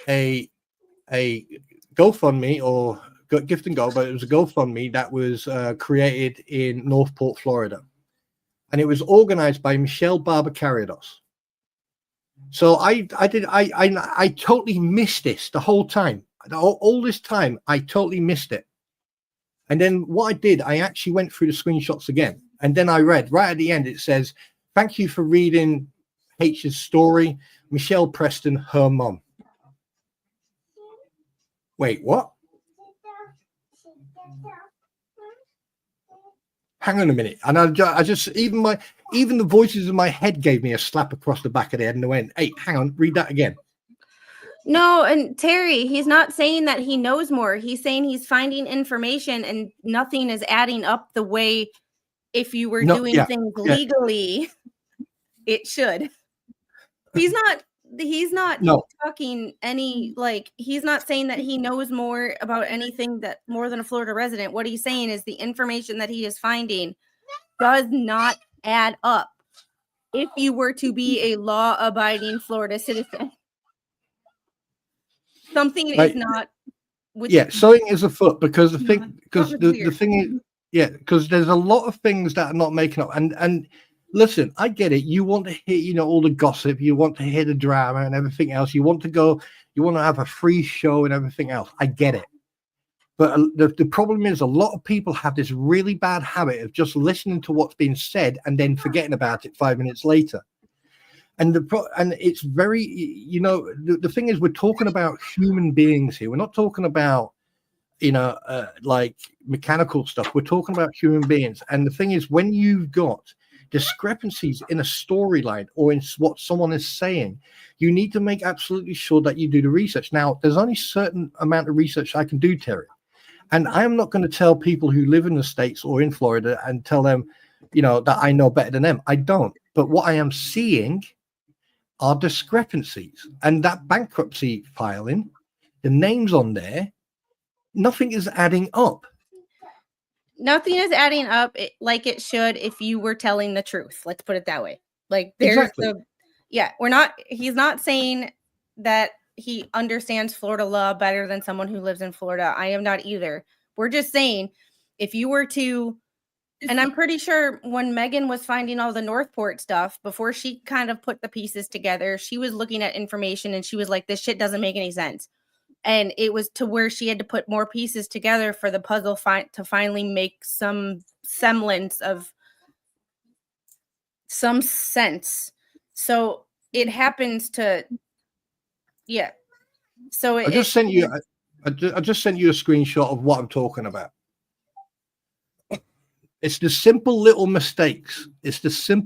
S4: a GoFundMe, or Gift and Go, but it was a GoFundMe that was created in Northport, Florida, and it was organized by Michelle Barber Caridos. So I totally missed this the whole time. all this time, I totally missed it. And then what I did, I actually went through the screenshots again. And then I read right at the end, it says, "Thank you for reading H's story. Michelle Preston, her mom." Wait, what? Hang on a minute. And I just even the voices in my head gave me a slap across the back of the head and I went, "Hey, hang on, read that again."
S2: No, and Terry, he's not saying that he knows more. He's saying he's finding information and nothing is adding up the way if you were doing things legally, it should. He's not talking any, like, he's not saying that he knows more about anything that more than a Florida resident. What he's saying is the information that he is finding does not add up if you were to be a law-abiding Florida citizen. Something is not with
S4: something is afoot because the thing is because there's a lot of things that are not making up. And listen, I get it. You want to hear, all the gossip, you want to hear the drama and everything else. You want to have a free show and everything else. I get it. But the problem is a lot of people have this really bad habit of just listening to what's being said and then forgetting about it 5 minutes later. And it's very, the thing is, we're talking about human beings here. We're not talking about, like mechanical stuff. We're talking about human beings. And the thing is, when you've got discrepancies in a storyline or in what someone is saying, you need to make absolutely sure that you do the research. Now, there's only a certain amount of research I can do, Terry. And I am not going to tell people who live in the States or in Florida and tell them, that I know better than them. I don't. But what I am seeing are discrepancies. And that bankruptcy filing, the names on there, nothing is adding up.
S2: Nothing is adding up like it should if you were telling the truth. Let's put it that way. Like there's he's not saying that he understands Florida law better than someone who lives in Florida. I am not either. We're just saying if you were to, and I'm pretty sure when Megan was finding all the Northport stuff, before she kind of put the pieces together, she was looking at information and she was like, this shit doesn't make any sense. And it was to where she had to put more pieces together for the puzzle to finally make some semblance of some sense. So it happens to, So
S4: I just sent you a screenshot of what I'm talking about. It's the simple little mistakes. It's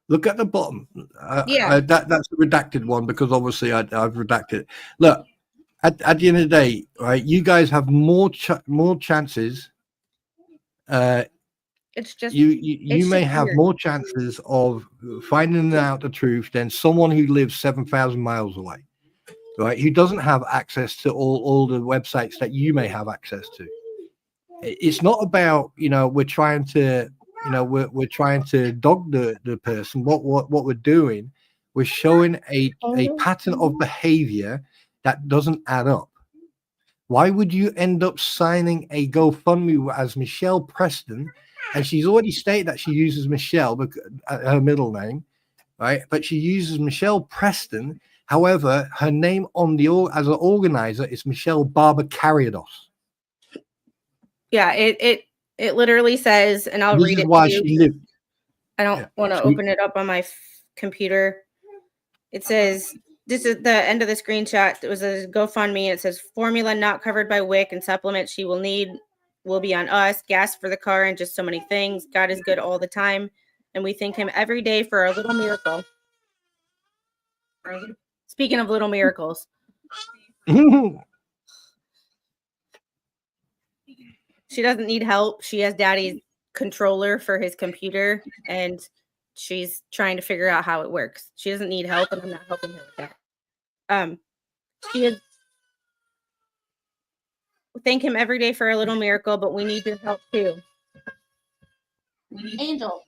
S4: Look at the bottom. That's the redacted one because obviously I've redacted it. Look, at the end of the day, right? You guys have more chances.
S2: It's just
S4: you may have more chances of finding out the truth than someone who lives 7,000 miles away, right? Who doesn't have access to all the websites that you may have access to. It's not about we're trying to. We're trying to dog the person. What we're doing, we're showing a pattern of behavior that doesn't add up. Why would you end up signing a GoFundMe as Michelle Preston? And she's already stated that she uses Michelle, her middle name, right? But she uses Michelle Preston. However, her name as an organizer is Michelle Barber Carriados.
S2: Yeah, it literally says, and I'll read it to you. I don't want to open it up on my computer. It says, this is the end of the screenshot. It was a GoFundMe. And it says, formula not covered by WIC and supplements she will need will be on us. Gas for the car and just so many things. God is good all the time. And we thank him every day for a little miracle. Speaking of little miracles. She doesn't need help. She has daddy's controller for his computer, and she's trying to figure out how it works. She doesn't need help, and I'm not helping her with that. She is. Thank him every day for a little miracle, but we need your help too. Angel.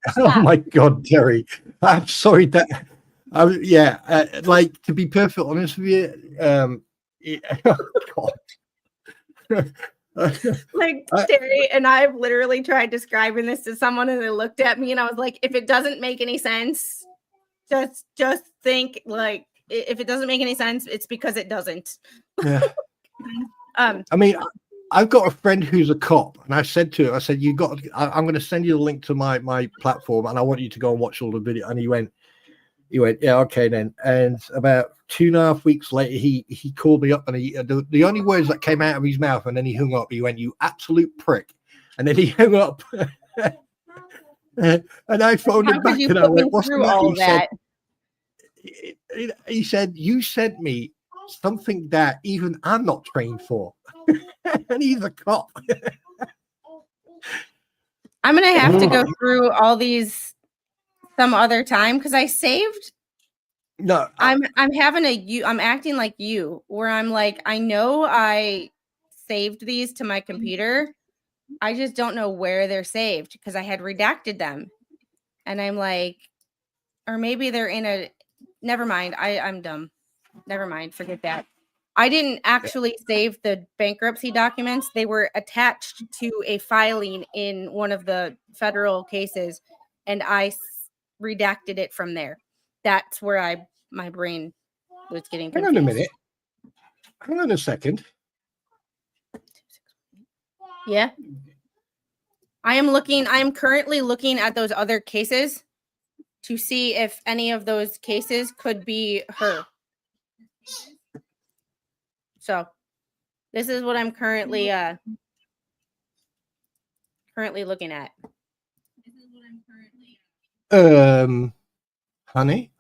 S2: Stop.
S4: Oh my God, Terry! I'm sorry that. Like to be perfectly honest with you, oh God.
S2: Like
S4: I-
S2: Terry and I've literally tried describing this to someone and they looked at me and I was like, if it doesn't make any sense, just think like if it doesn't make any sense, it's because it doesn't.
S4: yeah.
S2: Um,
S4: I mean, I've got a friend who's a cop, and I said to him, I said, I'm going to send you the link to my platform, and I want you to go and watch all the video. And he went, yeah, okay then. And about 2.5 weeks later, he called me up, and the only words that came out of his mouth, and then he hung up. He went, "You absolute prick," and then he hung up. And I phoned him back, and I went, "What's the matter?" He said, "You sent me something that even I'm not trained for." And he's a cop.
S2: I'm gonna have to go through all these some other time because I saved.
S4: No,
S2: I'm having I'm acting like you, where I'm like, I know I saved these to my computer. I just don't know where they're saved because I had redacted them. And I'm like, or maybe they're in a never mind. I'm dumb. Never mind. Forget that. I didn't actually save the bankruptcy documents. They were attached to a filing in one of the federal cases, and I redacted it from there. That's where my brain was getting confused.
S4: hang on a minute. Hang on a second.
S2: Yeah. I am currently looking at those other cases to see if any of those cases could be her. So this is what I'm currently looking at.
S4: Honey,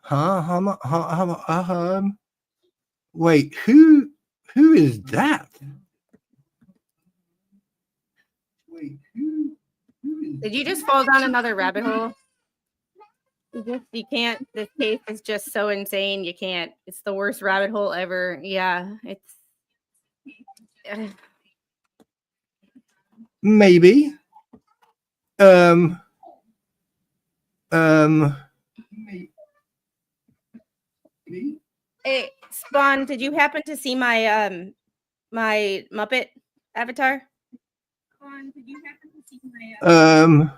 S4: wait, who is that? Wait, who is
S2: Did you just fall down another rabbit hole? You can't. This case is just so insane. You can't. It's the worst rabbit hole ever. Yeah, it's.
S4: maybe?
S2: Hey, Spawn, did you happen to see my my Muppet avatar? Spawn, did you happen to see my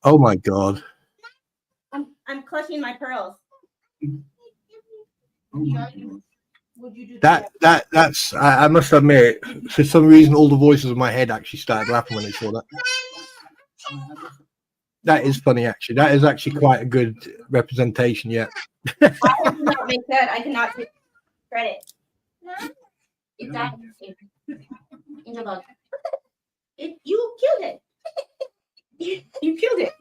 S4: Oh my God.
S2: I'm clutching my pearls. Would you do
S4: That's I must admit, for some reason all the voices in my head actually started laughing when they saw that. That is funny, actually. That is actually quite a good representation, yeah.
S2: I cannot make that. I cannot take credit. It's that Angel Bug. You killed it. You killed it.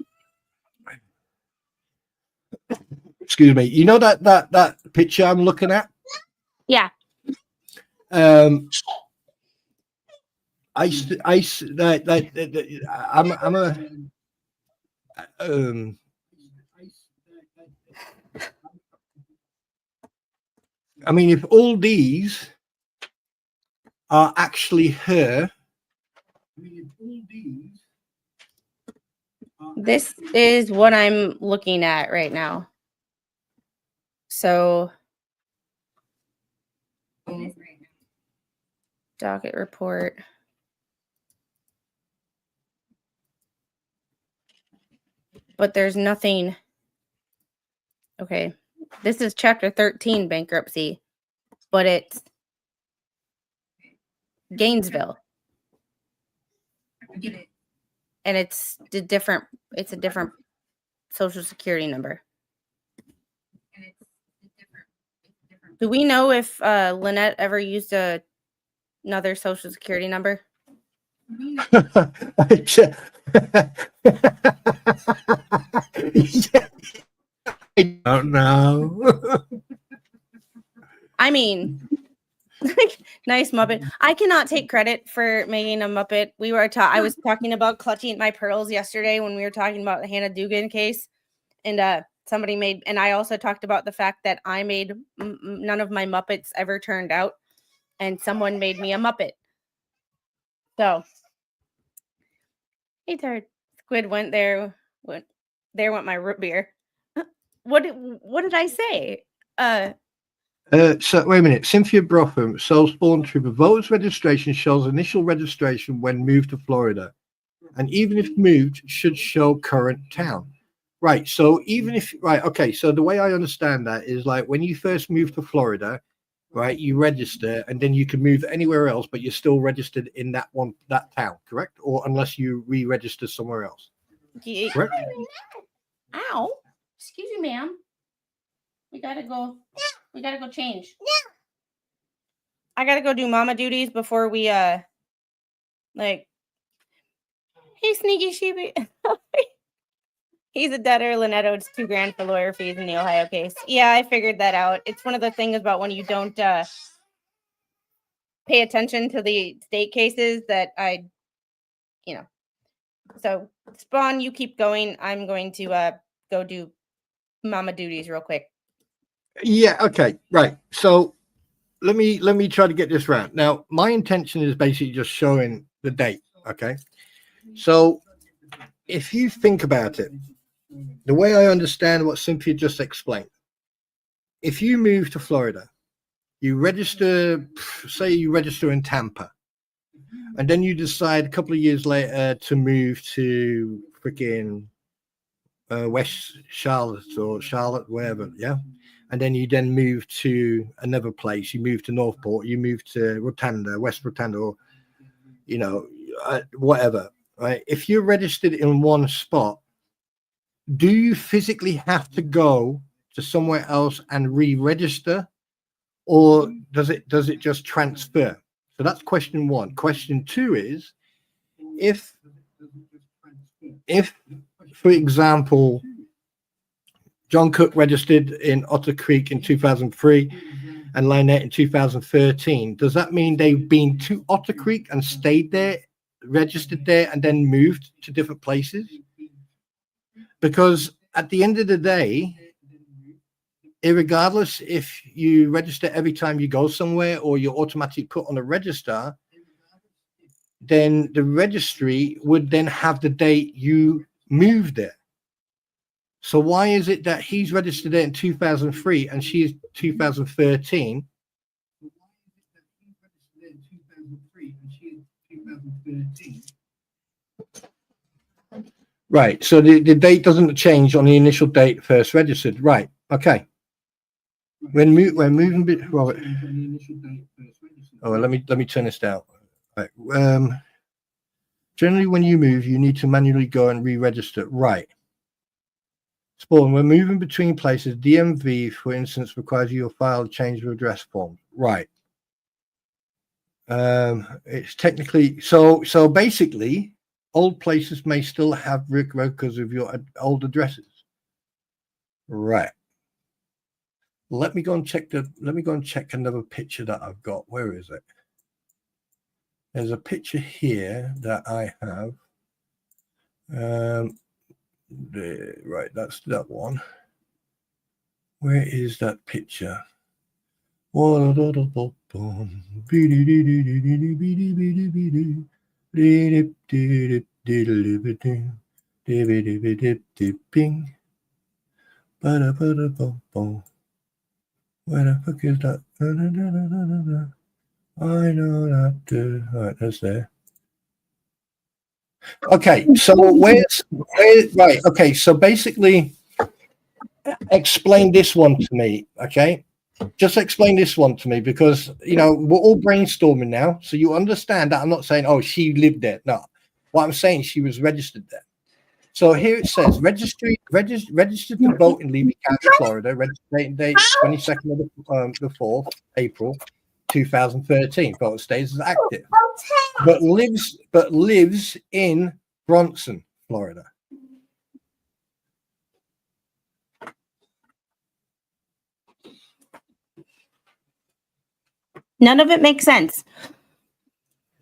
S4: Excuse me. You know that picture I'm looking at?
S2: Yeah.
S4: I'm I mean, if all these are actually her,
S2: This is what I'm looking at right now. So docket report. But there's nothing. Okay. This is chapter 13 bankruptcy, but it's Gainesville. And it's a different social security number. Do we know if Lynette ever used another social security number?
S4: Yeah. I don't know.
S2: I mean, nice Muppet. I cannot take credit for making a Muppet. I was talking about clutching my pearls yesterday when we were talking about the Hannah Dugan case, and somebody made, and I also talked about the fact that I made none of my Muppets ever turned out, and someone made me a Muppet. So, hey, Third Squid went there. There went my root beer. What did I say?
S4: So wait a minute. Cynthia Brotham, Soul Spawn Trooper. Voters registration shows initial registration when moved to Florida, and even if moved, should show current town. Right. So even if okay. So the way I understand that is like when you first move to Florida, right? You register, and then you can move anywhere else, but you're still registered in that town, correct? Or unless you re-register somewhere else.
S2: Yeah.
S4: Correct?
S2: Ow. Excuse me, ma'am. We gotta go. We gotta go change. I gotta go do mama duties before we like. Hey, sneaky sheepy. He's a debtor, Lynette. It's $2,000 for lawyer fees in the Ohio case. Yeah, I figured that out. It's one of the things about when you don't pay attention to the state cases that So Spawn, you keep going. I'm going to go do mama duties real quick.
S4: Yeah. Okay. Right. So let me try to get this right. Now, my intention is basically just showing the date. Okay. So if you think about it, the way I understand what Cynthia just explained, if you move to Florida, you register, say you register in Tampa, and then you decide a couple of years later to move to freaking West Charlotte or Charlotte, wherever, yeah. And then you then move to another place. You move to Northport. You move to Rotunda, West Rotunda, or whatever. Right? If you're registered in one spot, do you physically have to go to somewhere else and re-register, or does it just transfer? So that's question one. Question two is if for example, John Cook registered in Otter Creek in 2003 and Lynette in 2013, does that mean they've been to Otter Creek and stayed there, registered there, and then moved to different places? Because at the end of the day, irregardless if you register every time you go somewhere or you're automatically put on a register, then the registry would then have the date you moved there. So why is it that he's registered there in 2003 and she's 2013? Right. So the date doesn't change on the initial date first registered. Right. Okay. When moving bit, Robert. Oh, well, let me turn this down. Right. Generally, when you move, you need to manually go and re-register. Right. Spawn, when moving between places, DMV, for instance, requires you to file a change of address form. Right. It's technically so basically, old places may still have records of your old addresses. Right. Let me go and check another picture that I've got. Where is it? There's a picture here that I have. Right, that's that one. Where is that picture? Where the fuck is that? I know that. All right, that's there. Okay, so right? Okay, so basically, explain this one to me. Okay, just explain this one to me because we're all brainstorming now, so you understand that I'm not saying she lived there. No, what I'm saying she was registered there. So here it says registered to vote in Levy County, Florida. Registration date 22nd of the 4th, April 2013. Voter status is active, but lives in Bronson, Florida.
S2: None of it makes sense.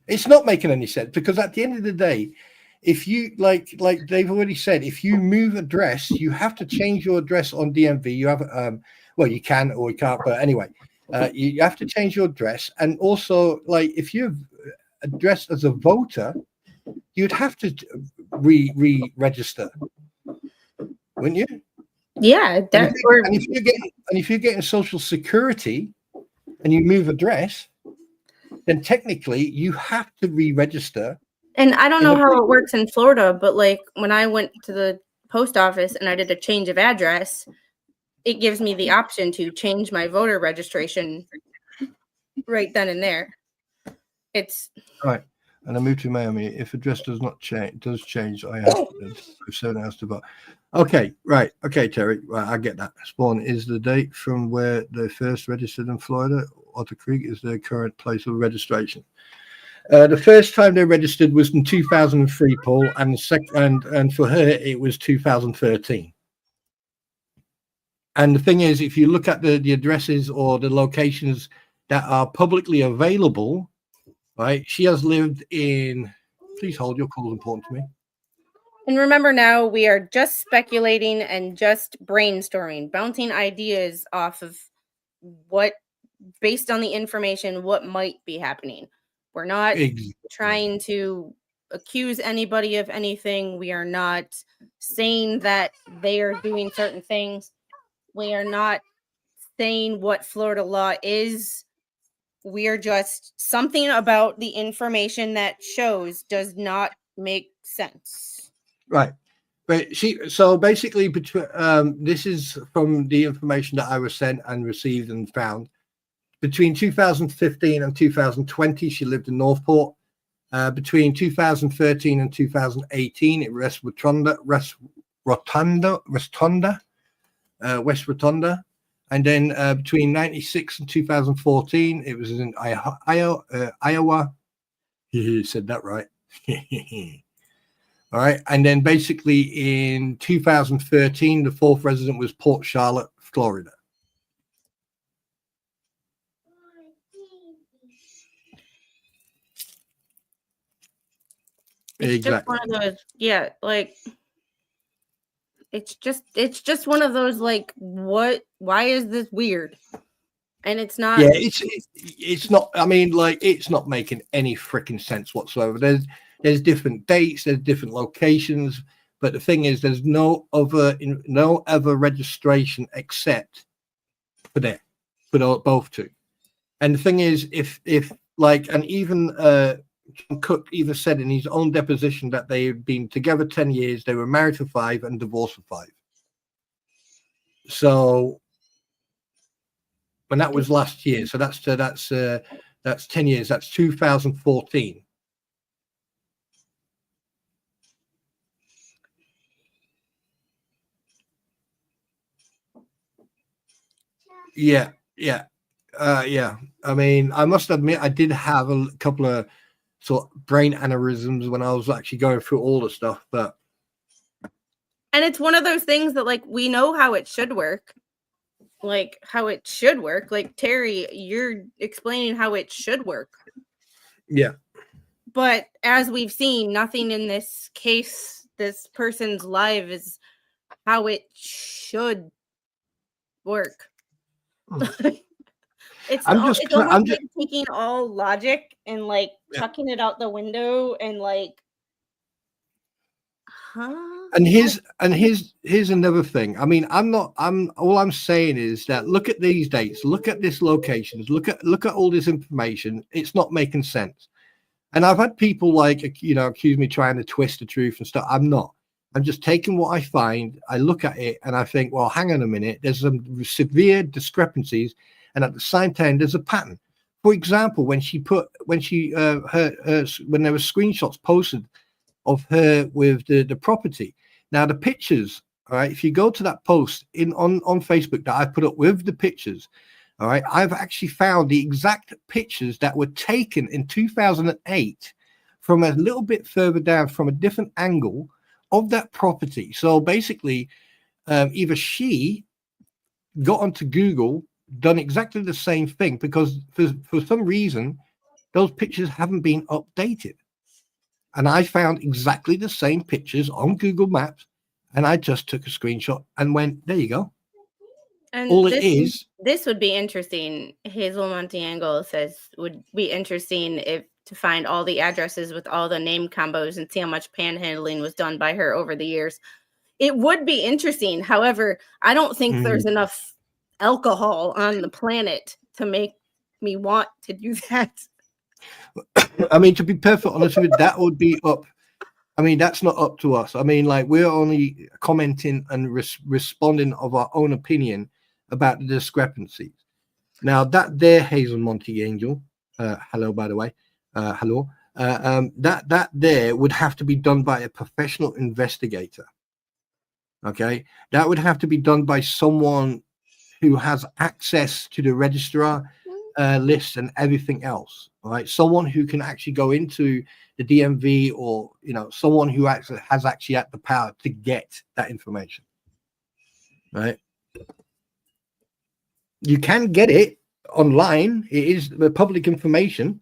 S4: It's not making any sense because at the end of the day, if you like they've already said, if you move address, you have to change your address on DMV. You have well, you can or you can't, but anyway, you have to change your address. And also, like if you're addressed as a voter, you'd have to re-register, wouldn't you?
S2: Yeah,
S4: And if you're getting Social Security and you move address, then technically you have to re-register.
S2: And I don't
S4: in
S2: know
S4: the
S2: how it works in Florida, but like when I went to the post office and I did a change of address, it gives me the option to change my voter registration right then and there. It's
S4: right. And I moved to Miami. If address does change, I have to 7 hours to vote. Okay, right. Okay, Terry. Right, I get that. Spawn is the date from where they first registered in Florida. Otter Creek is their current place of registration. The first time they registered was in 2003, Paul, and for her it was 2013. And the thing is, if you look at the addresses or the locations that are publicly available, right? She has lived in. Please hold. Your call is important to me.
S2: And remember, now we are just speculating and just brainstorming, bouncing ideas off of what, based on the information, what might be happening. We're not trying to accuse anybody of anything. We are not saying that they are doing certain things. We are not saying what Florida law is. We are just something about the information that shows does not make sense.
S4: Right. But so basically, this is from the information that I was sent and received and found. Between 2015 and 2020, she lived in Northport. Between 2013 and 2018, at West Rotonda. And then between 96 and 2014, it was in Iowa. You said that right. All right. And then basically in 2013, the fourth resident was Port Charlotte, Florida.
S2: It's
S4: exactly.
S2: just one of those, yeah, like it's just one of those, like, why is this weird? And it's not.
S4: Yeah, it's not. I mean, like, it's not making any freaking sense whatsoever. There's different dates, there's different locations, but the thing is, there's no other registration except for them, for both two. And the thing is, if like, and even John Cook even said in his own deposition that they had been together 10 years, they were married for 5 and divorced for 5. So, and that was last year. So that's 10 years. That's 2014. Yeah. I mean, I must admit, I did have a couple of sort of brain aneurysms when I was actually going through all the stuff, but.
S2: And it's one of those things that, like, we know how it should work. Like, Terry, you're explaining how it should work.
S4: Yeah.
S2: But as we've seen, nothing in this case, this person's life, is how it should work. It's almost like taking all logic and, like, chucking it out the window and, like,
S4: And here's another thing. I mean, all I'm saying is that look at these dates, look at this locations, look at all this information. It's not making sense. And I've had people, like, accuse me trying to twist the truth and stuff. I'm not. I'm just taking what I find. I look at it and I think, well, hang on a minute. There's some severe discrepancies, and at the same time, there's a pattern. For example, when there were screenshots posted of her with the property. Now the pictures, all right, if you go to that post on Facebook that I put up with the pictures, all right, I've actually found the exact pictures that were taken in 2008 from a little bit further down from a different angle of that property. So basically, either she got onto Google, done exactly the same thing, because for some reason, those pictures haven't been updated. And I found exactly the same pictures on Google Maps, and I just took a screenshot and went, there you go.
S2: And
S4: all
S2: this would be interesting. Hazel Montiango says would be interesting to find all the addresses with all the name combos and see how much panhandling was done by her over the years. it would be interesting. However, I don't think there's enough alcohol on the planet to make me want to do that.
S4: I mean, to be perfectly honest with you, that would be up. I mean, that's not up to us. I mean, like, we're only commenting and responding of our own opinion about the discrepancies. Now, that there, Hazel Monty Angel, hello, by the way, hello, that there would have to be done by a professional investigator. Okay, that would have to be done by someone who has access to the registrar list and everything else. Right, someone who can actually go into the DMV, or someone who actually has had the power to get that information. Right, you can get it online. It is the public information.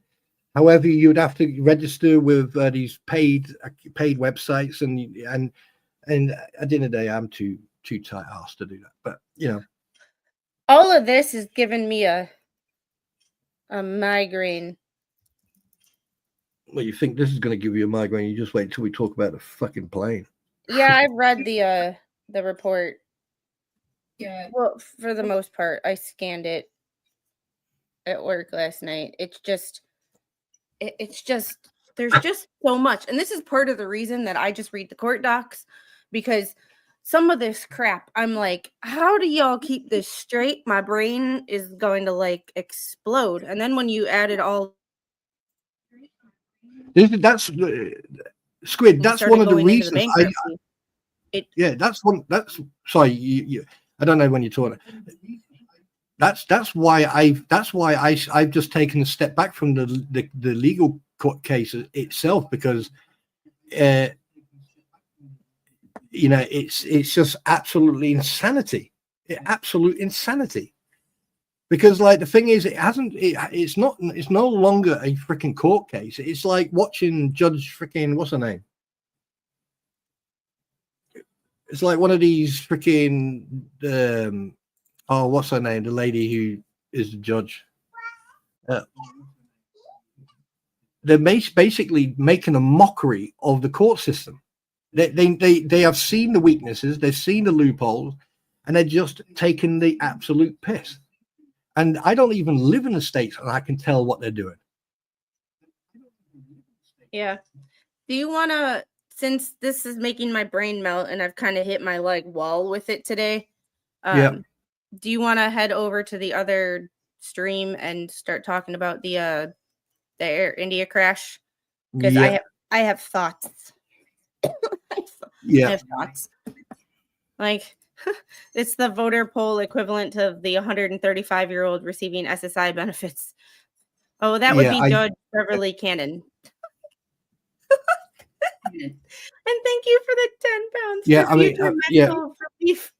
S4: However, you would have to register with these paid websites, and at the end of the day, I'm too tight ass to do that. But
S2: all of this is giving me a migraine.
S4: Well, you think this is going to give you a migraine? You just wait until we talk about the fucking plane.
S2: Yeah, I've read the report. Yeah. Well, for the most part, I scanned it at work last night. It's just there's just so much, and this is part of the reason that I just read the court docs, because some of this crap, I'm like, how do y'all keep this straight? My brain is going to like explode. And then when you add it all,
S4: that's Squid. That's one of the reasons. That's sorry. I don't know when you're talking. That's why I've just taken a step back from the legal court case itself, because it's just absolutely insanity. Absolute insanity. Because, like, the thing is, it's no longer a freaking court case. It's like watching Judge freaking, what's her name? It's like one of these freaking what's her name? The lady who is the judge. They're basically making a mockery of the court system. They have seen the weaknesses, they've seen the loopholes, and they're just taking the absolute piss. And I don't even live in the States, and I can tell what they're doing.
S2: Yeah. Do you want to, since this is making my brain melt and I've kind of hit my wall with it today, do you want to head over to the other stream and start talking about the Air India crash? Because I have thoughts. I have thoughts. Like, it's the voter poll equivalent to the 135-year-old receiving SSI benefits. Oh, that would be Judge Beverly Cannon. And thank you for the 10 pounds. Medical relief.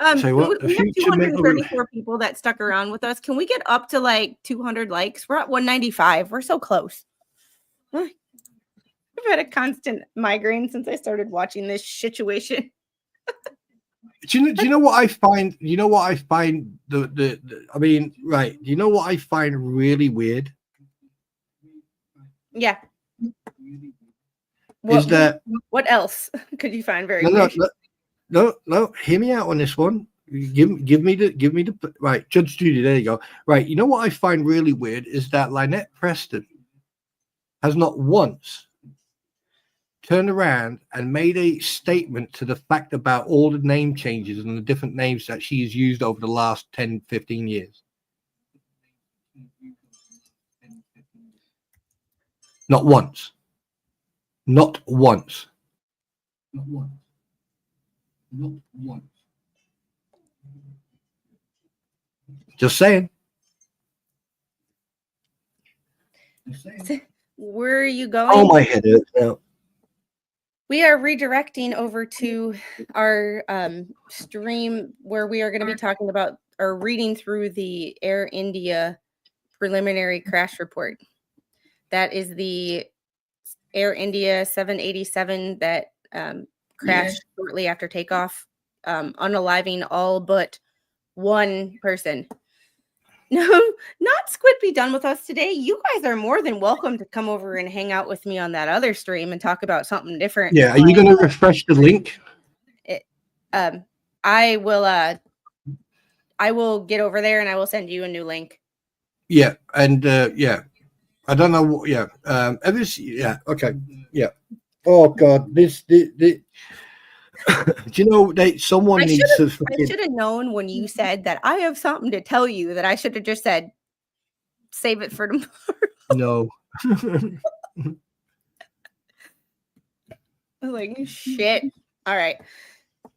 S2: We have 234 people that stuck around with us. Can we get up to like 200 likes? We're at 195. We're so close. I've had a constant migraine since I started watching this situation.
S4: Do you know what I find? You know what I find I mean, right? Do you know what I find really weird?
S2: Yeah. What else could you find very weird?
S4: No. Hear me out on this one. Give me the right, Judge Judy. There you go. Right. You know what I find really weird is that Lynette Preston has not once turned around and made a statement to the fact about all the name changes and the different names that she has used over the last 10, 15 years. Not once. Not once. Not once. Not once. Just saying.
S2: Where are you going?
S4: Oh, my head hurts now.
S2: We are redirecting over to our stream where we are going to be talking about or reading through the Air India preliminary crash report. That is the Air India 787 that crashed shortly after takeoff, unaliving all but one person. No, not Squid Be Done with us today. You guys are more than welcome to come over and hang out with me on that other stream and talk about something different.
S4: Yeah, are you going to refresh the link?
S2: I will get over there and I will send you a new link.
S4: Yeah, and yeah, I don't know what. Yeah, yeah, okay, yeah. Oh God, this. Do you know someone needs to?
S2: I should have known when you said that I have something to tell you that I should have just said, save it for tomorrow.
S4: No.
S2: I was like, shit. All right.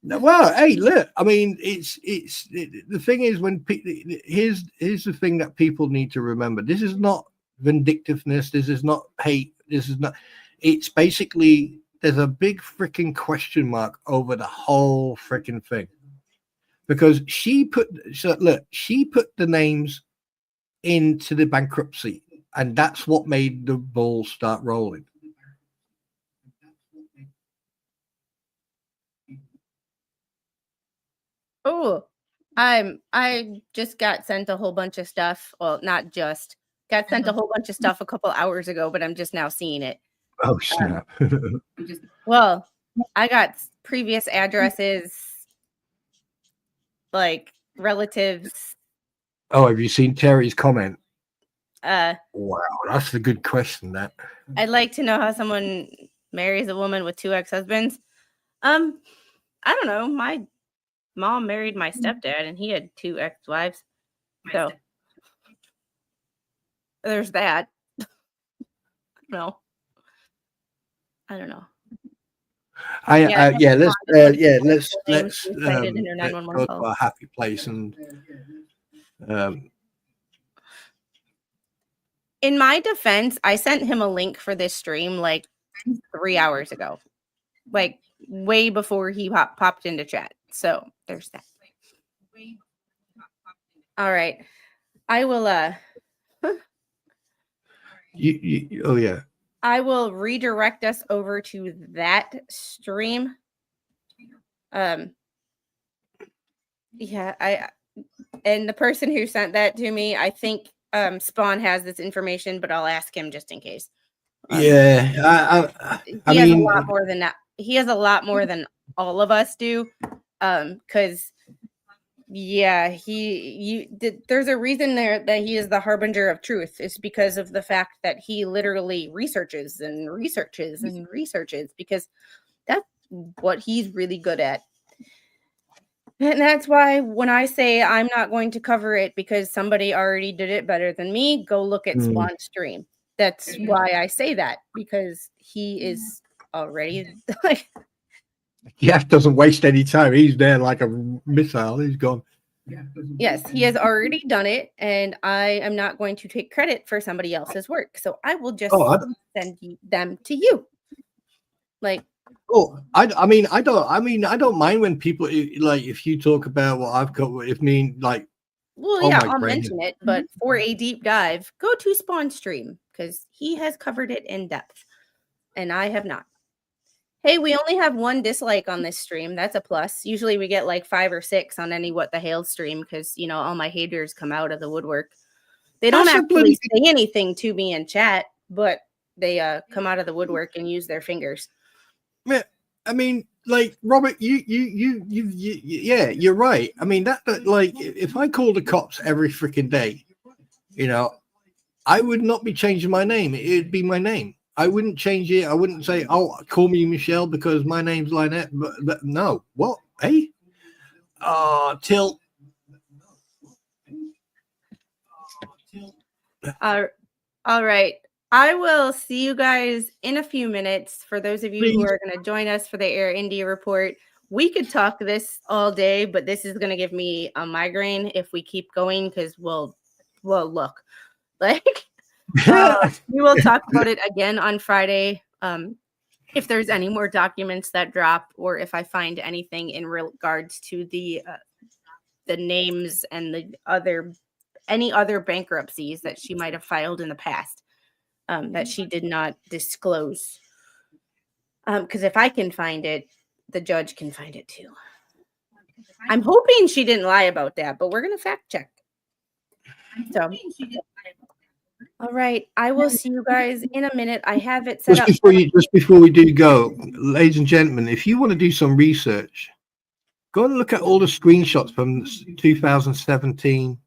S4: Well, hey, look. I mean, the thing is here's the thing that people need to remember. This is not vindictiveness. This is not hate. This is not. It's basically there's a big freaking question mark over the whole freaking thing because she put the names into the bankruptcy, and that's what made the ball start rolling.
S2: Oh, I just got sent a whole bunch of stuff. Well, not just got sent a whole bunch of stuff a couple hours ago, but I'm just now seeing it.
S4: Oh snap!
S2: Well, I got previous addresses, like relatives.
S4: Oh, have you seen Terry's comment?
S2: Wow,
S4: that's a good question. That
S2: I'd like to know how someone marries a woman with 2 ex-husbands. I don't know. My mom married my stepdad, and he had 2 ex-wives. So there's that. I don't know.
S4: Let's go to a happy place and
S2: in my defense, I sent him a link for this stream like 3 hours ago, like way before he popped into chat. So there's that. All right, I will.
S4: Oh yeah.
S2: I will redirect us over to that stream. Yeah, and the person who sent that to me, I think Spawn has this information, but I'll ask him just in case.
S4: Yeah,
S2: he has a lot more than that. He has a lot more than all of us do. Because there's a reason there that he is the harbinger of truth. It's because of the fact that he literally researches and researches and researches, because that's what he's really good at. And that's why when I say I'm not going to cover it because somebody already did it better than me, go look at Spawn's stream. That's why I say that, because he is already like.
S4: Jeff doesn't waste any time. He's there like a missile. He's gone.
S2: Yes, he has already done it, and I am not going to take credit for somebody else's work. So I will just send them to you. Like,
S4: I don't mind when people like if you talk about what I've got.
S2: I'll mention it, but for a deep dive, go to Spawn's stream because he has covered it in depth, and I have not. Hey, we only have 1 dislike on this stream. That's a plus. Usually we get like 5 or 6 on any What the Hale stream because, all my haters come out of the woodwork. They don't actually say anything to me in chat, but they come out of the woodwork and use their fingers.
S4: Yeah, I mean, like, Robert, you're right. I mean, that like, if I called the cops every freaking day, I would not be changing my name. It'd be my name. I wouldn't change it. I wouldn't say, "Oh, call me Michelle," because my name's Lynette. But no, what? Hey, till.
S2: All right. I will see you guys in a few minutes. For those of you who are going to join us for the Air India report, we could talk this all day, but this is going to give me a migraine if we keep going because we'll look like. We will talk about it again on Friday. If there's any more documents that drop, or if I find anything in regards to the names and any other bankruptcies that she might have filed in the past that she did not disclose. Because if I can find it, the judge can find it too. I'm hoping she didn't lie about that, but we're gonna fact check. So, all right. I will see you guys in a minute. I have it set up.
S4: Just before we do go, ladies and gentlemen, if you want to do some research, go and look at all the screenshots from 2017.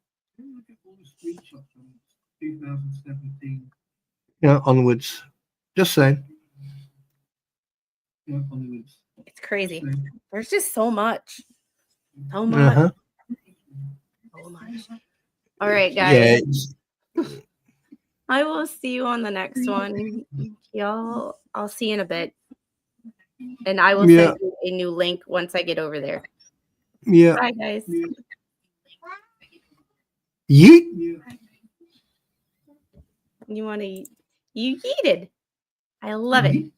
S4: Onwards. Just saying.
S2: It's crazy. There's just so much. So much.
S4: Uh-huh.
S2: So much. All right, guys.
S4: Yeah.
S2: I will see you on the next one. Y'all, I'll see you in a bit. And I will send you a new link once I get over there.
S4: Yeah.
S2: Bye, guys.
S4: Yeet.
S2: You want to eat? You yeeted. I love it.